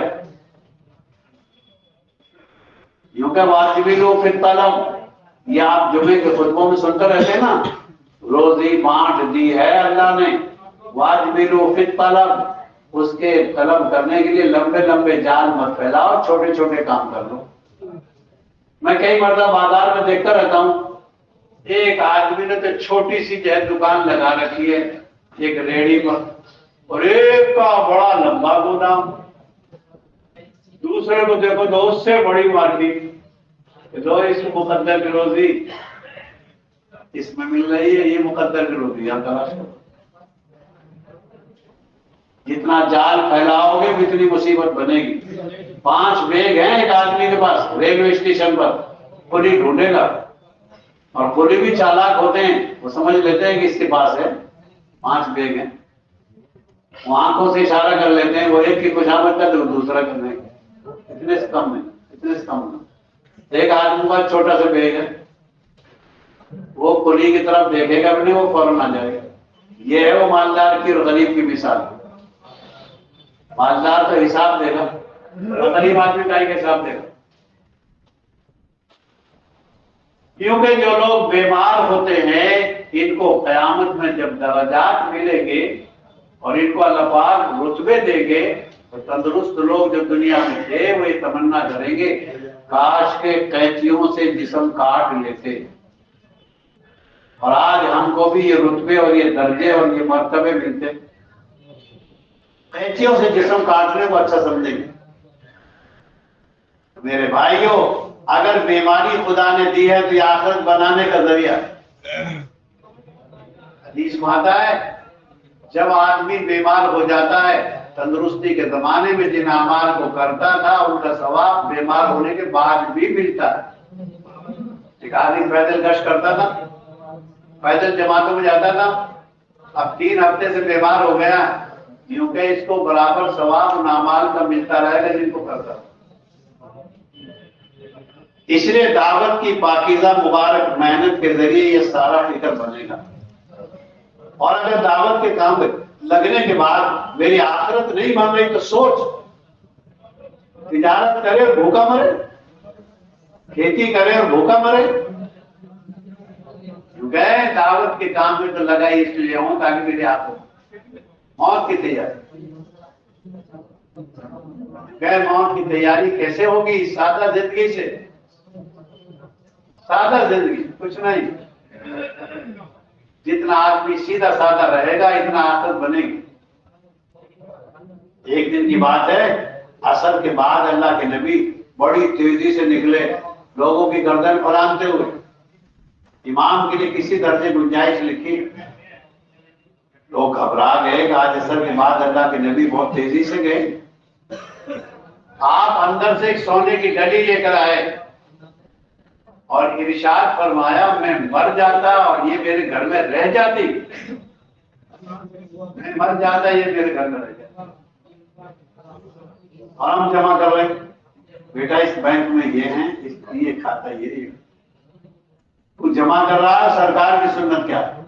یوں کہ واجبی لو پھر طلب، یہ آپ جمعے کے خطبوں میں سنتے رہتے ہیں نا، روزی بانٹ دی ہے اللہ نے. واجبی لو پھر طلب، اس کے طلب کرنے کے لیے لمبے لمبے جال مت پھیلاؤ، چھوٹے چھوٹے کام کر لو۔ میں کئی مرتبہ بازار میں دیکھتا رہتا ہوں، ایک آدمی نے تو چھوٹی سی جو ہے دکان لگا رکھی ہے ایک ریڑھی پر، اور ایک کا بڑا لمبا گودام، دوسرے کو دیکھو تو اس سے بڑی مارکیٹ، جو اس مقدر کی روزی اس میں مل رہی ہے، یہ مقدر کی روزی آپ تلاش کرو۔ جتنا جال پھیلاؤ گے اتنی مصیبت بنے گی۔ 5 بیگ ہیں ایک آدمی کے پاس ریلوے اسٹیشن پر، کلی ڈھونڈے گا، اور کلی بھی چالاک ہوتے ہیں، وہ سمجھ لیتے ہیں کہ اس کے پاس ہے 5 بیگ ہیں، وہ آنکھوں سے اشارہ کر لیتے ہیں، وہ ایک کی خوشامد کر دے دوسرا کرنے اتنے سے کم نہیں، اتنے سے کم نہیں۔ ایک آدمی کا چھوٹا سا بیگ ہے، وہ کلی کی طرف دیکھے گا بھی نہیں، وہ فوراً آ جائے گا۔ یہ ہے وہ مالدار کی اور غریب کی مثال۔ مالدار تو حساب دے گا، غریب آدمی کا ہی حساب دے گا۔ کیونکہ جو لوگ بیمار ہوتے ہیں ان کو قیامت میں جب درجات ملیں گے اور ان کو اللہ پاک رتبے دیں گے، تو تندرست لوگ جو دنیا میں تھے وہ یہ تمنا کریں گے کاش کے قینچیوں سے جسم کاٹ لیتے، اور آج ہم کو بھی یہ رتبے اور یہ درجے اور یہ مرتبے ملتے۔ قینچیوں سے جسم کاٹنے کو اچھا سمجھیں گے۔ میرے بھائیوں، اگر بیماری خدا نے دی ہے تو یہ آخرت بنانے کا ذریعہ ہے۔ حدیث میں آتا ہے جب آدمی بیمار ہو جاتا ہے، تندرستی کے زمانے میں جن اعمال کو کرتا تھا ان کا ثواب بیمار ہونے کے بعد بھی ملتا ہے۔ ایک آدمی پیدل گشت کرتا تھا، پیدل جماعتوں میں جاتا تھا، اب 3 ہفتے سے بیمار ہو گیا، کیونکہ اس کو برابر ثواب ان اعمال کا ملتا رہے گا جن کو کرتا تھا۔ اس لیے دعوت کی پاکیزہ مبارک محنت کے ذریعے یہ سارا فکر بنے گا۔ اور اگر دعوت کے کام لگنے کے بعد میری آخرت نہیں بن رہی تو سوچ، تجارت کرے اور بھوکا مرے، کھیتی کرے اور بھوکا مرے، گئے دعوت کے کام میں تو لگا اس لیے ہوں تاکہ میری آخرت موت کی تیاری۔ گئے موت کی تیاری کیسے ہوگی؟ سادہ زندگی سے، سادہ زندگی، کچھ نہیں۔ جتنا آدمی سیدھا سادہ رہے گا اتنا آخرت بنے گی۔ ایک دن کی بات ہے، عصر کے بعد اللہ کے نبی بڑی تیزی سے نکلے لوگوں کی گردن پھلانتے ہوئے، امام کے لیے کسی درجے گنجائش لکھی، لوگ گھبرا گئے کہ آج عصر کے بعد اللہ کے نبی بہت تیزی سے گئے۔ آپ اندر سے ایک سونے کی ڈلی لے کر آئے اور ارشاد فرمایا میں مر جاتا اور یہ میرے گھر میں رہ جاتی، میں مر جاتا یہ میرے گھر میں رہ جاتا، اور ہم جمع کر رہے بیٹا اس بینک میں یہ ہیں، اس یہ کھاتا یہ کچھ جمع کر رہا ہے، سرکار کی سنت کیا ہے؟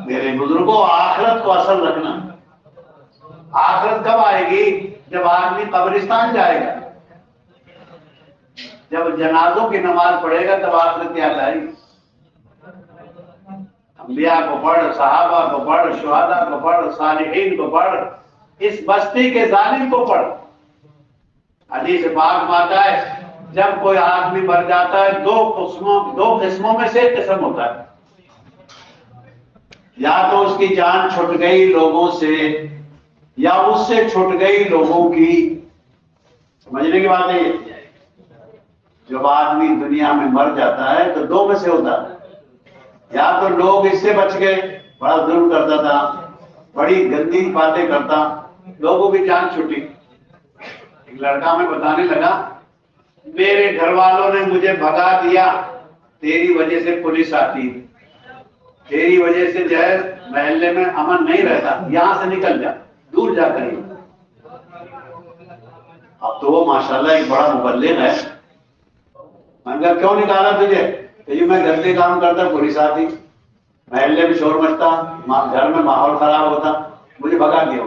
میرے بزرگوں، آخرت کو اصل رکھنا۔ آخرت کب آئے گی؟ جب آدمی قبرستان جائے گا، جب جنازوں کی نماز پڑھے گا تب آخرت یاد آئے گی۔ انبیاء کو پڑھ، صحابہ کو پڑھ، شہداء کو پڑھ، صالحین کو پڑھ، اس بستی کے ظالم کو پڑھ۔ حدیث پاک میں آتا ہے جب کوئی آدمی مر جاتا ہے دو قسموں میں سے ایک قسم ہوتا ہے، یا تو اس کی جان چھٹ گئی لوگوں سے یا اس سے چھٹ گئی لوگوں کی۔ سمجھنے کی بات ہے یہ، جب آدمی دنیا میں مر جاتا ہے تو 2 میں سے ہوتا ہے، یا تو لوگ اس سے بچ گئے، بڑا ظلم کرتا تھا، بڑی گندی باتیں کرتا، لوگوں کی جان چھٹی۔ ایک لڑکا میں بتانے لگا میرے گھر والوں نے مجھے بھگا دیا، تیری وجہ سے پولیس آتی، تیری وجہ سے جو ہے محلے میں امن نہیں رہتا، یہاں سے نکل جا، دور جا کر۔ اب تو وہ ماشاءاللہ ایک بڑا مبلغ ہے، میں نے کہا کیوں نکالا تجھے؟ کہ میں گھر سے کام کرتا، پولیس آتی، محلے میں شور مچتا، گھر میں ماحول خراب ہوتا، مجھے بھگا دیا۔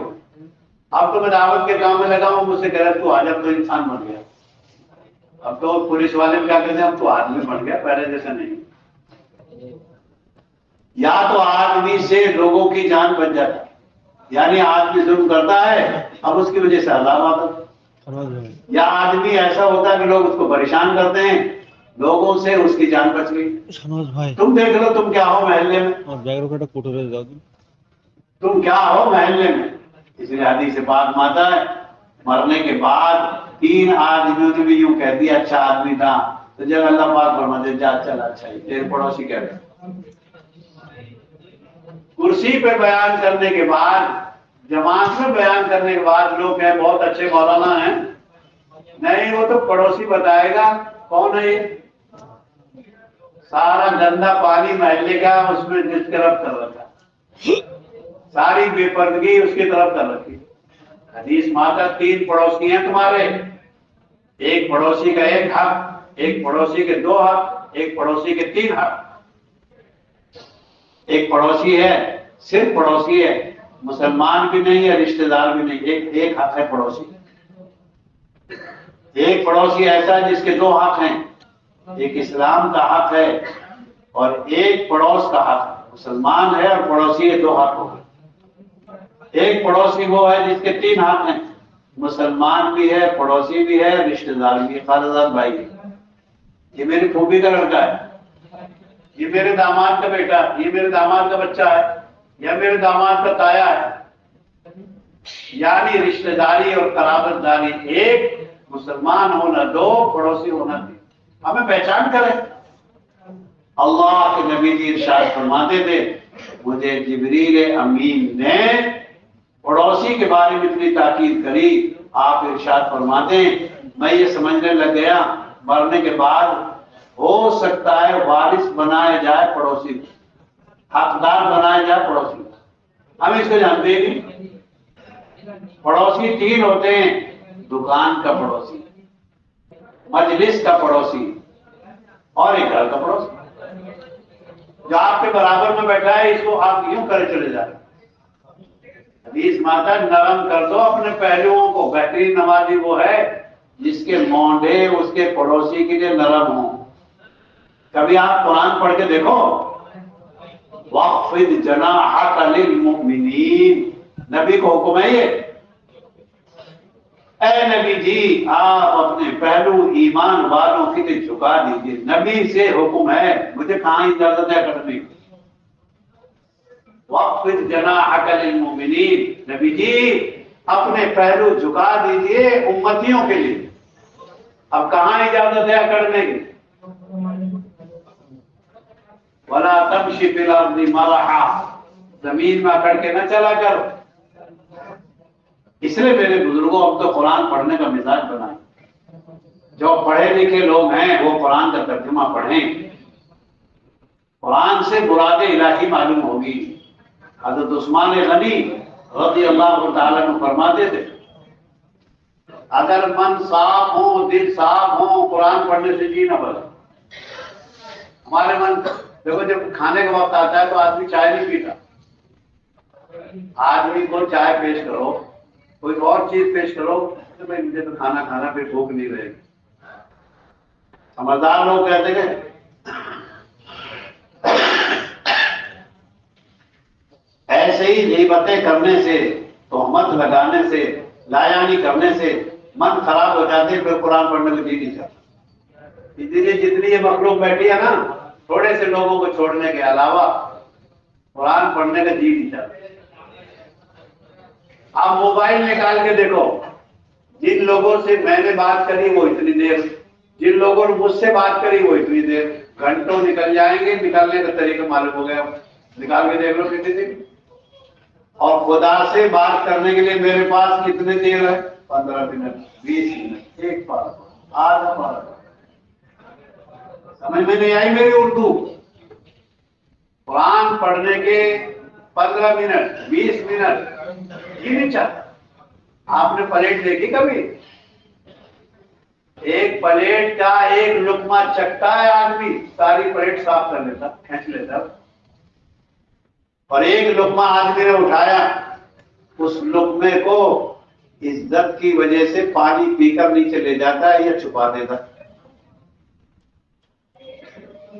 اب تو میں دعوت کے کام میں لگا ہوں، مجھ سے کہہ رہا تو آج اب تو انسان بن گیا۔ اب تو پولیس والے کیا کہتے ہیں، اب تو آدمی بن گیا، پہلے جیسے نہیں۔ یا تو آدمی سے لوگوں کی جان بچ جاتی ہے، یعنی آدمی ظلم کرتا ہے اب اس کی وجہ سے عذاب آتا ہے، یا آدمی ایسا ہوتا ہے کہ لوگ اس کو پریشان کرتے ہیں، لوگوں سے اس کی جان بچ گئی۔ تم دیکھ لو تم کیا ہو محلے میں، تم کیا ہو محلے میں۔ اس لیے حدیث پاک میں آتا ہے مرنے کے بعد 3 آدمیوں نے بھی یوں کہہ دیا اچھا آدمی تھا، تو جب اللہ پاک فرماتے جا چل اچھا ہی تیرے پڑوسی کہہ رہے کرسی پہ بیان کرنے کے بعد، جماعت میں بیان کرنے کے بعد لوگ ہیں بہت اچھے مولانا ہیں، نہیں وہ تو پڑوسی بتائے گا کون ہے یہ، سارا گندا پانی محلے کا اس میں جس طرف کر رکھا، ساری بے پردگی اس کی طرف کر رکھی۔ حدیث ماتا 3 پڑوسی ہیں تمہارے، ایک پڑوسی کا 1 حق، ایک پڑوسی کے 2 حق، ایک پڑوسی کے 3 حق۔ ایک پڑوسی ہے صرف پڑوسی ہے، مسلمان بھی نہیں ہے رشتہ دار بھی نہیں، ایک حق ہے پڑوسی۔ ایک پڑوسی ایسا ہے جس کے 2 حق ہیں، ایک اسلام کا حق ہے اور ایک پڑوس کا حق ہے، مسلمان ہے اور پڑوسی ہے، 2 حق ہو گئے۔ ایک پڑوسی وہ ہے جس کے 3 حق ہیں، مسلمان بھی ہے، پڑوسی بھی ہے، رشتہ دار بھی ہے، خالہ بھائی ہے۔ یہ میری پھوپھی کا لڑکا ہے، یہ میرے داماد کا بیٹا، یہ میرے داماد کا بچہ ہے، یا میرے داماد کا تایا ہے، یعنی رشتہ داری اور قرابت داری ایک، مسلمان ہونا 2، پڑوسی ہونا 3۔ ہمیں پہچان کریں۔ اللہ کے نبی جی ارشاد فرماتے تھے مجھے جبریل امین نے پڑوسی کے بارے میں اتنی تاکید کری، آپ ارشاد فرماتے ہیں میں یہ سمجھنے لگ گیا مرنے کے بعد ہو سکتا ہے وارث بنایا جائے پڑوسی، حقدار بنایا جائے پڑوسی، ہم اس کو جانتے ہی نہیں۔ پڑوسی 3 ہوتے ہیں، دکان کا پڑوسی، مجلس کا پڑوسی اور ایک گھر کا پڑوسی، جو آپ کے برابر میں بیٹھا ہے اس کو آپ یوں کرے چلے جائیں۔ حدیث ماتا نرم کر دو اپنے پہلوؤں کو، بہترین نمازی وہ ہے جس کے مونڈے اس کے پڑوسی کے لیے نرم ہوں۔ کبھی آپ قرآن پڑھ کے دیکھو وَخْفِضْ جَنَاحَكَ لِلْمُؤْمِنِينَ، نبی کو حکم ہے یہ، اے نبی جی آپ اپنے پہلو ایمان والوں کی طرف جھکا دیجئے، نبی سے حکم ہے، مجھے کہاں اجازت ہے کرنے کی۔ وَخْفِضْ جَنَاحَكَ لِلْمُؤْمِنِينَ، نبی جی اپنے پہلو جھکا دیجئے امتیوں کے لیے، اب کہاں اجازت ہے کرنے کی۔ وَلَا تَمْشِ فِي الْأَرْضِ مَرَحًا، زمین میں اکڑ کے نہ چلا کرو۔ اس لیے میرے بزرگوں اب تو قرآن پڑھنے کا مزاج بنائیں، جو پڑھے لکھے لوگ ہیں وہ قرآن کا ترجمہ پڑھیں، قرآن سے مراد الہی معلوم ہوگی۔ حضرت عثمان غنی رضی اللہ تعالیٰ عنہ فرماتے تھے اگر من صاف ہو، دل صاف ہو، قرآن پڑھنے سے جی نہ بھرے۔ ہمارے من دیکھو جب کھانے کا وقت آتا ہے تو آدمی چائے نہیں پیتا، آدمی کو چائے پیش کرو، کوئی اور چیز پیش کرو تو بھائی مجھے تو کھانا کھانا، پھر بھوک نہیں رہے گی۔ سمجھدار لوگ کہتے ہیں ایسے ہی غیبتیں کرنے سے، تہمت لگانے سے، لایانی کرنے سے من خراب ہو جاتے، پھر قرآن پڑھنے کو جی نہیں چاہتا۔ اس لیے جتنی یہ مخلوق بیٹھی ہے نا، تھوڑے سے لوگوں کو چھوڑنے کے علاوہ قرآن پڑھنے کا جی نہیں چاہتا۔ آپ موبائل نکال کے دیکھو، جن لوگوں سے میں نے بات کری وہ اتنی دیر، جن لوگوں نے مجھ سے بات کری وہ اتنی دیر، گھنٹوں نکل جائیں گے، نکالنے کا طریقہ معلوم ہو گیا، نکال کے دیکھ لو کتنی دیر۔ اور خدا سے بات کرنے کے لیے میرے پاس کتنے دیر ہے؟ 15 منٹ، 20 منٹ، 1 پارا، آدھا پارا۔ سمجھ میں نہیں آئی میری اردو؟ قرآن پڑھنے کے 15 منٹ، 20 منٹ یہ نہیں چاہتا۔ آپ نے پلیٹ دیکھی کبھی؟ ایک پلیٹ کا 1 لقمہ چکھتا ہے آدمی، ساری پلیٹ صاف کر لیتا، کھینچ لیتا، اور 1 لقمہ آدمی نے اٹھایا، اس لقمے کو عزت کی وجہ سے پانی پی کر نیچے لے جاتا ہے یا چھپا دیتا۔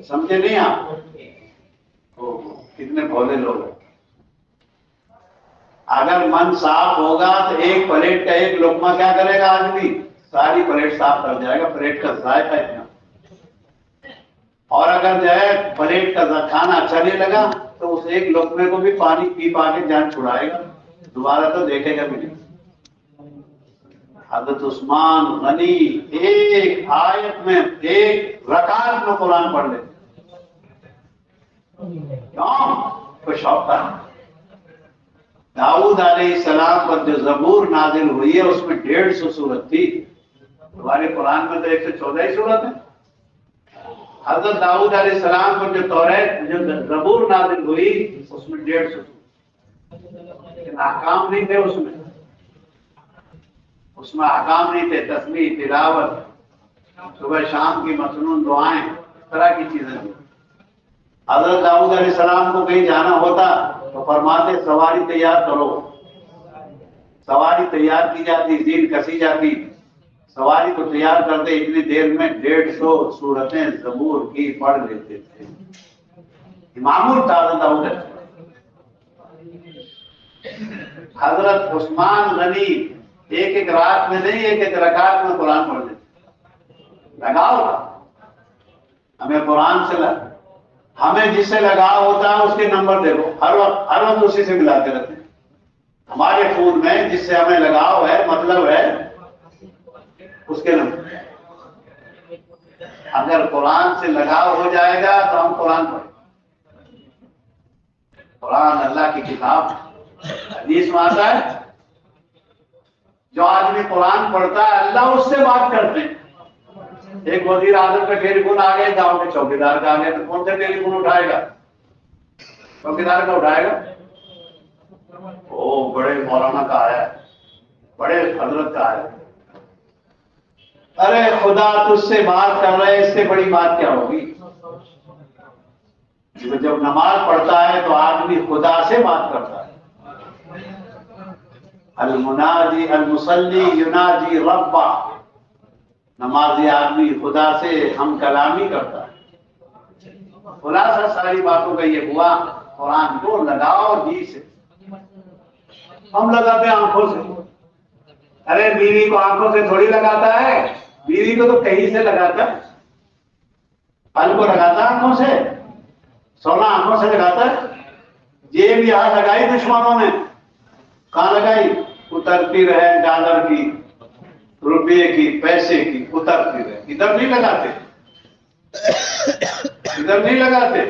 سمجھے نہیں آپ؟ کتنے بھولے لوگ ہیں. اگر من صاف ہوگا تو ایک پلیٹ کا ایک لقمہ کیا کرے گا آدمی؟ ساری پلیٹ صاف کر جائے گا. پلیٹ کا ذائقہ اتنا. اور اگر جو ہے پلیٹ کا کھانا اچھا نہیں لگا تو اس ایک لقمے کو بھی پانی پی پا کے جان چھڑائے گا, دوبارہ تو دیکھے گا بھی نہیں. حضرت عثمان غنی ایک آیت میں ایک رکعت میں قرآن پڑھ لیتے. کیوں؟ کوئی شوق تھا. داؤد علیہ السلام پر جو زبور نازل ہوئی ہے اس میں 150 سورت تھی. ہمارے قرآن میں تو 114 ہی سورت ہے. حضرت داؤد علیہ السلام پر جو توریت جو زبور نازل ہوئی اس میں 150 سورت. لیکن احکام نہیں تھے اس میں احکام نہیں تھے. تسبیح, تلاوت, صبح شام کی مسنون دعائیں, اس طرح کی چیزیں تھیں. حضرت داؤد علیہ السلام کو کہیں جانا ہوتا تو فرماتے سواری تیار کرو. سواری تیار کی جاتی, زین کسی جاتی, سواری کو تیار کرتے, اتنی دیر میں 150 سورتیں زبور کی پڑھ لیتے تھے. امام التاز داؤد. حضرت عثمان غنی ایک ایک رات میں نہیں, ایک ایک رکعت میں قرآن پڑھ لیتے. لگاؤ ہمیں قرآن سے ہمیں جس سے لگاؤ ہوتا ہے اس کے نمبر دیکھو, ہر وقت اسی سے ملاتے رہتے ہیں. ہمارے خون میں جس سے ہمیں لگاؤ ہے, مطلب ہے اس کے نمبر. اگر قرآن سے لگاؤ ہو جائے گا تو ہم قرآن پڑھیں. قرآن اللہ کی کتاب. حدیث میں آتا ہے جو آدمی قرآن پڑھتا ہے اللہ اس سے بات کرتے ہیں. ایک وزیر اعظم کا ٹیلی فون آ گیا, گاؤں کے چوکیدار کا آ گیا, تو کون سا ٹیلی فون اٹھائے گا؟ چوکیدار کا اٹھائے گا. وہ بڑے مولانا کا آیا, بڑے حضرت کا آیا. ارے خدا تجھ سے بات کر رہے, اس سے بڑی بات کیا ہوگی؟ جب نماز پڑھتا ہے تو آدمی خدا سے بات کرتا ہے. المنادی المصلی یناجی ربا. نمازی آدمی خدا سے ہم کلامی کرتا ہے. خلاصہ ساری باتوں کا یہ ہوا, قرآن کو لگاؤ جی سے. ہم لگاتے ہیں آنکھوں سے. ارے بیوی کو آنکھوں سے تھوڑی لگاتا ہے, بیوی کو تو کہیں سے لگاتا ہے. پھل کو لگاتا ہے آنکھوں سے, سونا آنکھوں سے لگاتا ہے. یہ بھی یہاں لگائی دشمنوں نے, کہاں لگائی؟ اترتی رہے ڈالر کی, روپے کی, پیسے کی, اترتی رہے. ادھر نہیں لگاتے, ادھر نہیں لگاتے.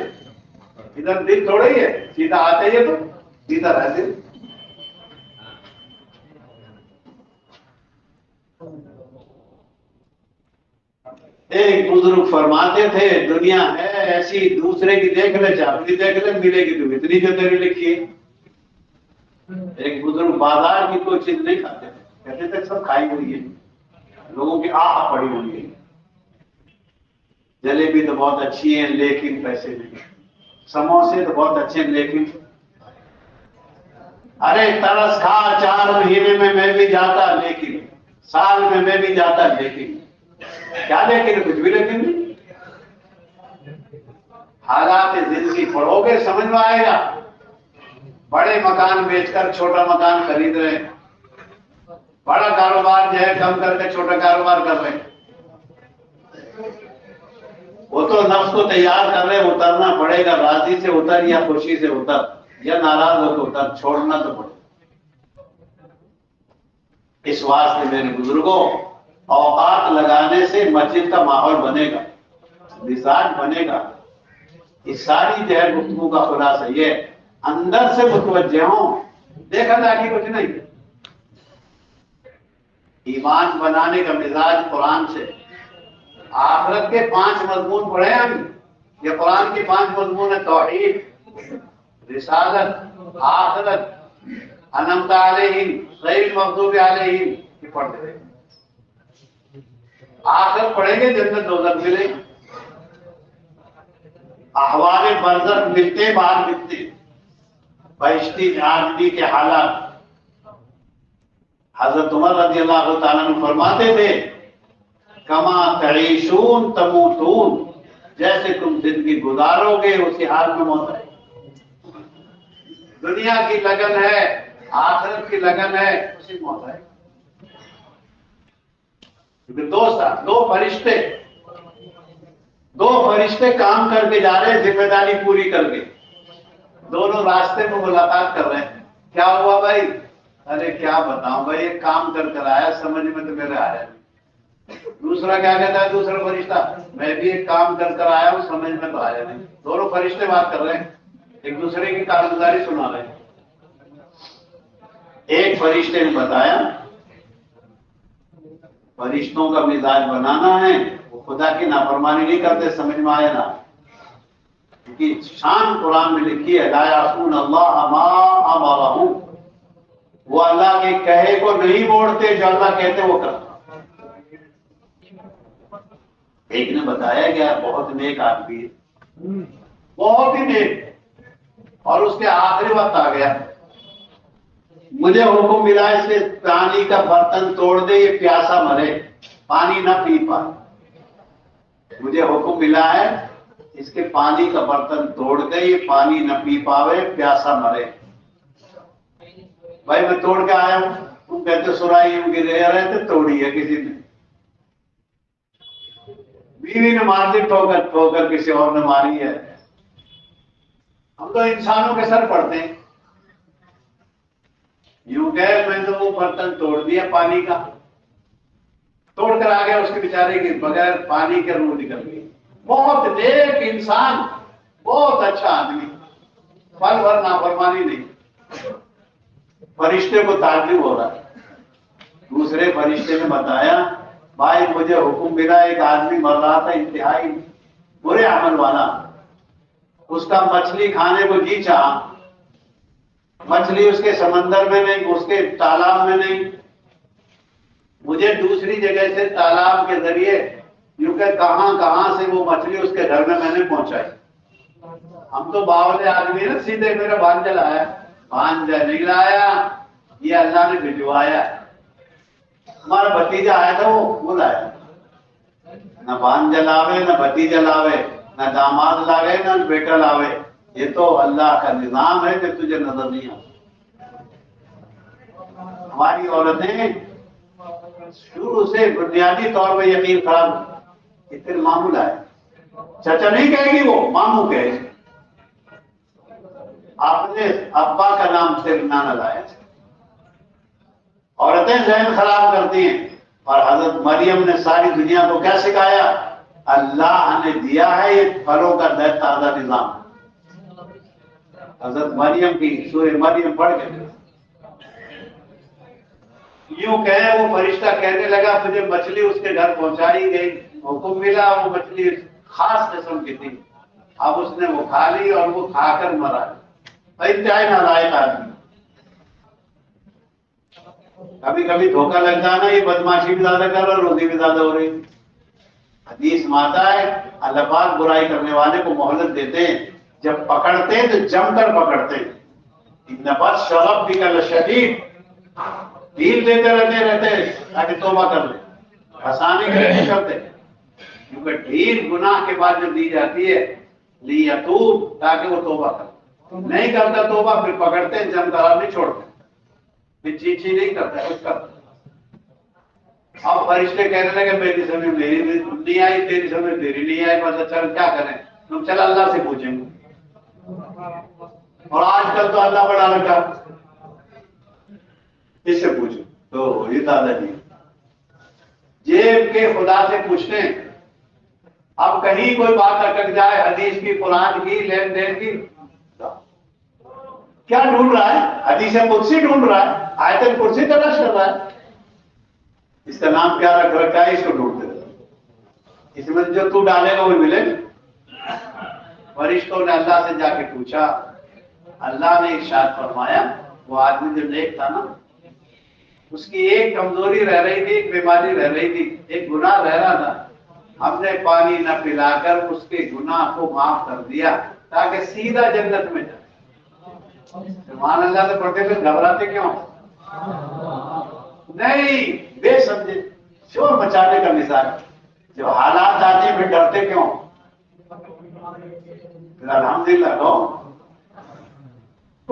ادھر دل تھوڑا ہی ہے, سیدھا آتے ہی تو سیدھا رہتے. ایک بزرگ فرماتے تھے دنیا ہے ایسی, دوسرے کی دیکھ لے چاہے اپنی دیکھ لے, ملے گی تو اتنی جو تیری لکھی ہے. ایک بزرگ بازار کی کوئی چیز نہیں کھاتے تھے, کہتے تھے سب کھائی ہوئی ہے, لوگوں کی آہ پڑی ہوئی ہے. جلیبی تو بہت اچھی ہے لیکن پیسے نہیں. سموسے تو بہت اچھے ہیں لیکن. ارے ترس کھا 4 مہینے میں بھی جاتا لیکن, سال میں بھی جاتا لیکن. کیا لیکن؟ کچھ بھی لیکن نہیں. حالات زندگی پڑھو گے سمجھ میں آئے گا. بڑے مکان بیچ کر چھوٹا مکان خرید رہے ہیں, بڑا کاروبار جو ہے کم کر کے چھوٹا کاروبار کر رہے ہیں. وہ تو نفس کو تیار کر رہے, اترنا پڑے گا. راضی سے اتر یا خوشی سے اتر, یا ناراض ہو تو اتر, چھوڑنا تو پڑے. اس واسطے میرے بزرگوں, اوقات لگانے سے مسجد کا ماحول بنے گا, مزاج بنے گا. اس ساری جو ہے گفتگو کا خلاصہ یہ, اندر سے متوجہ ہوں, دیکھا جا کے کچھ نہیں. ایمان بنانے کا مزاج قرآن سے. آخرت کے 5 مضمون پڑھے ہم. یہ قرآن کے 5 مضمون ہے, توحید, رسالت, آخرت, انعمت علیہم غیر المغضوب علیہم, یہ پڑھتے ہیں. آخرت پڑھیں گے جنت دوزخ ملے گی. احوال برزخ ملتے باہر ملتے, بہشتی جہنمی کے حالات. حضرت عمر رضی اللہ تعالیٰ عنہ فرماتے تھے کما تعیشون تموتون, جیسے تم زندگی گزارو گے اسی حال میں موت ہے. دنیا کی لگن ہے، آخرت کی لگن ہے، اسی موت ہے. کیونکہ دو فرشتے کام کر کے جا رہے ہیں، ذمہ داری پوری کر کے. دونوں راستے میں ملاقات کر رہے ہیں. کیا ہوا بھائی؟ ارے کیا بتاؤں بھائی، ایک کام کر آیا، سمجھ میں تو میرے آیا نہیں. دوسرا کیا کہتا ہے دوسرا فرشتہ، میں بھی ایک کام کر آیا ہوں، سمجھ میں تو آیا نہیں. دونوں فرشتے بات کر رہے ہیں، ایک دوسرے کی کارگزاری سنا رہے ہیں. ایک فرشتے نے بتایا فرشتوں کا مزاج بنانا ہے، وہ خدا کی نافرمانی نہیں کرتے. سمجھ میں آیا نا؟ کیونکہ شان قرآن میں لکھی ہے، لا یعصون اللہ ما امرہم، وہ اللہ کے کہے کو نہیں موڑتے، جو اللہ کہتے وہ کرتے. ایک نے بتایا گیا بہت نیک آدمی ہے، بہت ہی نیک، اور اس کے آخری وقت آ گیا، مجھے حکم ملا اس کے پانی کا برتن توڑ دے، یہ پیاسا مرے، پانی نہ پی پائے. مجھے حکم ملا ہے اس کے پانی کا برتن توڑ دے، یہ پانی نہ پی پاوے، پیاسا مرے. بھائی میں توڑ کے آیا ہوں، تم کہتے سرائی ہوں گے رہ رہے تھے، توڑی ہے کسی نے. بیوی نے مار دی ٹھوکر کسی اور نے ماری ہے. ہم تو انسانوں کے سر پڑتے ہیں. یوں کہ میں تو وہ برتن توڑ دیا پانی کا، توڑ کر آ گیا، اس کے بیچارے کی بغیر پانی کے روح نکل گئی. بہت نیک انسان، بہت اچھا آدمی، پل بھر نافرمانی نہیں. فرشتے کو تعجب ہو رہا ہے. دوسرے فرشتے نے بتایا بھائی مجھے حکم ملا، ایک آدمی مر رہا تھا انتہائی برے عمل والا، اس کا مچھلی کھانے کو جی چاہا، مچھلی اس کے سمندر میں نہیں، اس کے تالاب میں نہیں، مجھے دوسری جگہ سے تالاب کے ذریعے کیونکہ کہاں سے وہ مچھلی اس کے گھر میں نے پہنچائی. ہم تو باولے آدمی نا، سیدھے میرا بھانجا لایا، بھانجا نہیں لایا، یہ اللہ نے بھجوایا. ہمارا بھتیجا آیا تھا، وہ لایا. نہ بھانجا لاوے، نہ بھتیجا لاوے، نہ داماد لاوے، نہ بیٹا لاوے. یہ تو اللہ کا نظام ہے کہ تجھے نظر نہیں آتا. ہماری عورتیں شروع سے بنیادی طور پہ یقین خراب، پھر ماموں لائے. چچا نہیں کہے گی، وہ ماموں کہے گی. اپنے ابا کا نام سے نانا لایا. عورتیں ذہن خراب کرتی ہیں. اور حضرت مریم نے ساری دنیا کو کیا سکھایا؟ اللہ نے دیا ہے یہ پھلوں کا تازہ نظام. حضرت مریم کی سورہ مریم پڑھ کے یوں کہے، وہ فرشتہ کہنے لگا مجھے مچھلی اس کے گھر پہنچائی گئی، حکم ملا، وہ مچھلی خاص قسم کی تھی. اب اس نے وہ کھا لی اور وہ کھا کر مرا. انتہائی نالائق آدمی. کبھی کبھی دھوکہ لگتا ہے نا، یہ بدماشی بھی زیادہ کر رہا، روزی بھی زیادہ ہو رہی. حدیث میں آتا ہے اللہ پاک برائی کرنے والے کو مہلت دیتے ہیں، جب پکڑتے ہیں تو جم کر پکڑتے ہیں. بس شرف بھی کر شدید ڈھیل دیتے رہتے تاکہ توبہ کر لیں، آسانی نہیں کرتے. کیونکہ ڈھیل گناہ کے بعد جب دی جاتی ہے لیتوب، تاکہ وہ توبہ کرے. نہیں کرتا توبہ، پھر پکڑتے ہیں، جم کرا نہیں چھوڑتے، پھر چیچی نہیں کرتا کچھ کرتا. اب فرشتے کہنے لگے میری سمجھ میری نہیں آئی، تیری سمجھ تیری نہیں آئی، بس چل کیا کریں، تم چل اللہ سے پوچھیں گے. اور آج کل تو اللہ بڑا رکھا، اس سے پوچھو تو یہ دادا جی جیب کے خدا سے پوچھتے ہیں. اب کہیں کوئی بات اٹک جائے، حدیث کی، قرآن کی، لین دین کی، کیا ڈھونڈ رہا ہے؟ حدیث قدسی ڈھونڈ رہا ہے، آیت کرسی تلاش کر رہا ہے. اس کا نام کیا رکھ رکھا ہے، اس کو ڈھونڈتے رہے. اس میں جو تو ڈالے گا وہ ملے گا. فرشتوں نے اللہ سے جا کے پوچھا، اللہ نے ارشاد فرمایا وہ آدمی جو نیک تھا نا، اس کی ایک کمزوری رہ رہی تھی، ایک بیماری رہ رہی تھی، ایک گناہ رہ رہا تھا. ہم نے پانی نہ پلا کر اس کے گناہ کو معاف کر دیا تاکہ سیدھا جنت میں جائے. سبحان اللہ سے پڑھتے پھر گھبراتے کیوں؟ نہیں، بے سمجھے شور مچانے کا مثال. جب حالات آتے ہیں پھر ڈرتے کیوں؟ پھر الحمدللہ کہو.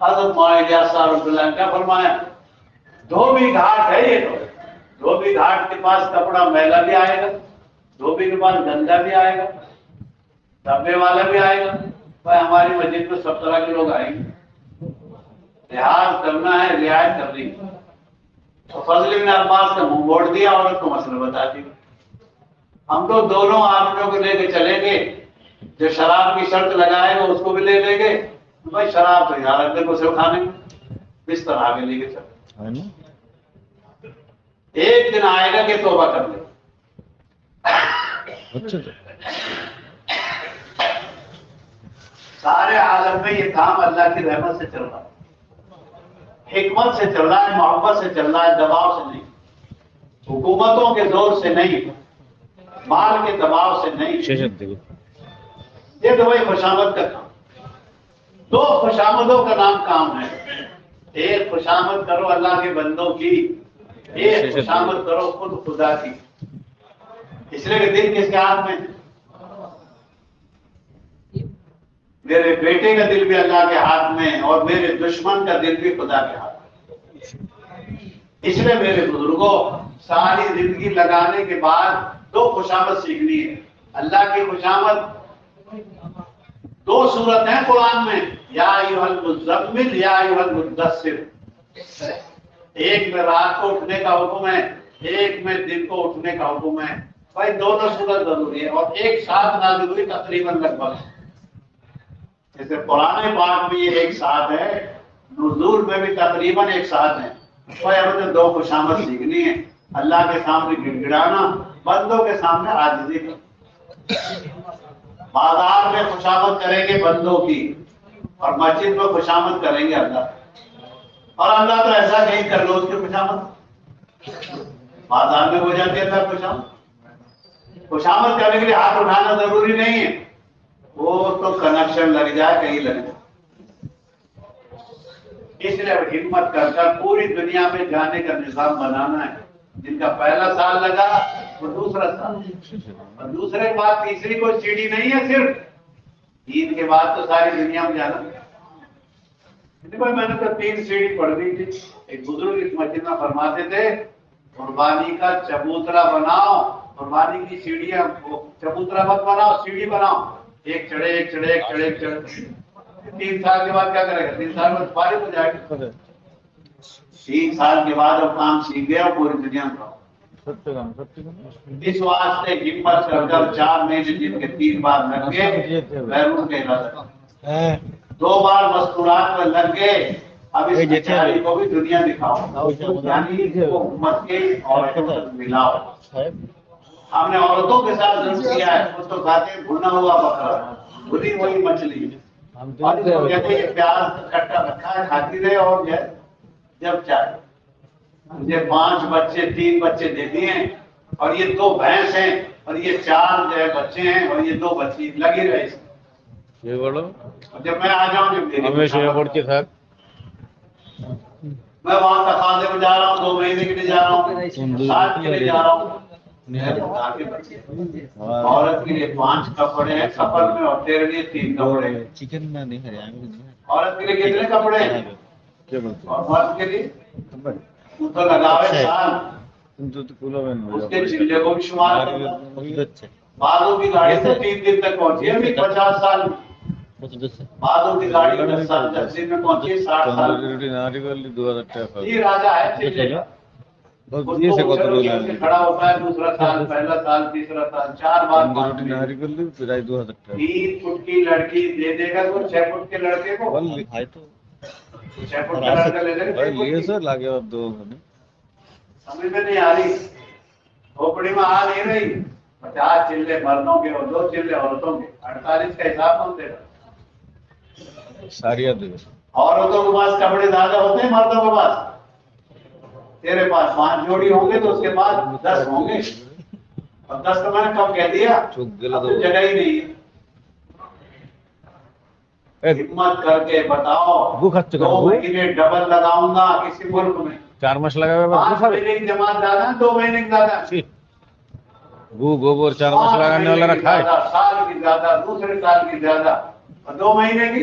حضرت معاویہ صاحب رضی اللہ عنہ کیا فرمایا، دھوبی گھاٹ ہے یہ، تو دھوبی گھاٹ کے پاس کپڑا میلا بھی آئے گا، دھوبی کے پاس گندا بھی آئے گا، ڈبے والا بھی آئے گا، بھائی ہماری مسجد میں سب طرح کے لوگ آئیں گے، لحاظ کرنا ہے، رعایت کرنی ہے۔ تو فضل بن عباس نے منہ موڑ دیا، عورت کو مسئلہ بتا دیا، ہم تو دونوں آدمیوں کو لے کے چلیں گے، جو شراب کی شرط لگائے گا اس کو بھی لے لیں گے، بھائی شراب تو یہاں رکھنے کو صرف کھانے اس طرح آگے لے کے چلیں، ایک دن آئے گا کہ توبہ کر لے۔ سارے عالم میں یہ کام اللہ کی رحمت سے چل رہا ہے، حکمت سے چل رہا ہے، محبت سے چل رہا ہے، دباؤ سے نہیں، حکومتوں کے زور سے نہیں، مال کے دباؤ سے نہیں۔ یہ تو وہی خوشامد کا کام، دو خوشامدوں کا نام کام ہے، ایک خوشامد کرو اللہ کے بندوں کی، ایک خوشامد کرو خود خدا کی۔ اس لیے کہ دل کس کے ہاتھ میں؟ میرے بیٹے کا دل بھی اللہ کے ہاتھ میں، اور میرے دشمن کا دل بھی خدا کے ہاتھ میں۔ اس لیے میرے بزرگوں، ساری زندگی لگانے کے بعد دو خوشامد سیکھنی ہے۔ اللہ کی خوشامد دو صورت ہیں قرآن میں، یا ایھا المزمل یا ایھا المدثر، ایک میں رات کو اٹھنے کا حکم ہے، ایک میں دن کو اٹھنے کا حکم ہے۔ بھائی دونوں صورت ضروری ہے، اور ایک ساتھ نازل ہوئی تقریباً لگ بھگ، جیسے قرآن پاک میں یہ ایک ساتھ ہے، نزول میں بھی تقریباً ایک ساتھ ہے۔ بھائی ہمیں دو خوشامد سیکھنی ہے، اللہ کے سامنے گڑ گڑانا، بندوں کے سامنے عاجزی کرنا۔ بازار میں خوشامد کریں گے بندوں کی، اور مسجد میں خوشامد کریں گے اللہ، اور اللہ تو ایسا نہیں کر لو اس کی خوشامد، بازار میں ہو جاتی ہے اللہ خوشامد۔ خوشامد کرنے کے لیے ہاتھ اٹھانا ضروری نہیں ہے، وہ تو کنیکشن لگ جائے کہیں لگ جائے۔ اس لیے ہمت کر کر پوری دنیا میں جانے کا نظام بنانا ہے، جن کا پہلا سال لگا وہ دوسرا سال، اور دوسرے کے بعد تیسری کوئی سیڑھی نہیں ہے، صرف عید کے بعد تو ساری دنیا میں جانا۔ بھائی میں نے تو 3 سیڑھی پڑھ دی تھی، ایک بزرگ اس مسجد میں فرماتے تھے، قربانی کا چبوترا بناؤ، قربانی کی سیڑھیاں، چبوترا مت بناؤ، سیڑھی بناؤ، ایک چڑھے ایک چڑھے ایک چڑھے ایک چڑھے۔ 3 سال کے بعد کیا کرے گا؟ 3 سال میں فارغ ہو جائے گا۔ 3 سال کے بعد اب کام سیکھ گیا اور پوری دنیا میں۔ اس واسطے ہمت کر کر 4 مہینے جن کے 3 بار لگ گئے بیرون کے ارادہ، 2 بار مستورات میں لگ گئے، اب اس بیچاری کو بھی دنیا دکھاؤ، یعنی اس کو امت کے عورتوں سے ملاؤ۔ ہم نے عورتوں کے ساتھ ظلم کیا ہے، وہ تو کھاتے ہیں بھنا ہوا بکرا، بھنی ہوئی مچھلی، اور اس کو کہتے ہیں پیاز کٹا رکھا ہے کھاتی رہے، اور جب چاہے مجھے 5 بچے 3 بچے دے دیے ہیں، اور یہ 2 بھینس ہیں، اور یہ 4 بچے ہیں، اور یہ 2 بچی لگی رہے، جب میں آ جاؤں میں وہاں تقاضے میں جا رہا ہوں، 2 مہینے کے لیے جا رہا ہوں، سال کے لیے جا رہا ہوں، عورت کے لیے 5 کپڑے ہیں سفر میں، اور تیرے لیے 3 کپڑے ہیں۔ عورت کے لیے کتنے کپڑے ہیں اور مرد کے لیے؟ تو لگاوے سال، اس کے چلے کو بھی شمار کرنا۔ بعضوں کی گاڑی تو 3 دن تک پہنچی ہے، 50 سال میں، بعضوں کی گاڑی 10 دن میں پہنچی ہے، 60 سال میں۔ یہ راجا ہے چلے کا، کھڑا ہوتا ہے، دوسرا سال، پہلا سال، تیسرا سال، 4 بار 3 فٹ کی لڑکی دے دے گا تو 6 فٹ کے لڑکے کو، 6 فٹ کا لڑکا لے لے گا، سمجھ میں نہیں آ رہی، کھوپڑی میں آ نہیں رہی۔ 50 چلے مردوں کے اور 2 چلے عورتوں کے، 48 کا حساب کون دے گا؟ عورتوں کے پاس کپڑے زیادہ ہوتے ہیں مردوں کے پاس، تیرے پاس 5 جوڑی ہوں گے تو اس کے بعد 10 ہوں گے، اور 10 تو میں نے کم کہہ دیا، اب تو جگہ ہی نہیں ہے۔ ہمت کر کے بتاؤ، 2 مہینے ڈبل لگاؤں گا کسی ملک میں، 4 ماس لگا 5 مہینے کی جماعت زیادہ ہے، 2 مہینے کی زیادہ ہے، گوبر 4 ماس لگانے والا رکھا ہے، سال کی زیادہ، دوسرے سال کی زیادہ، اور 2 مہینے کی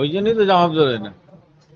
ওই জন্যই তো জামাত ধরে না।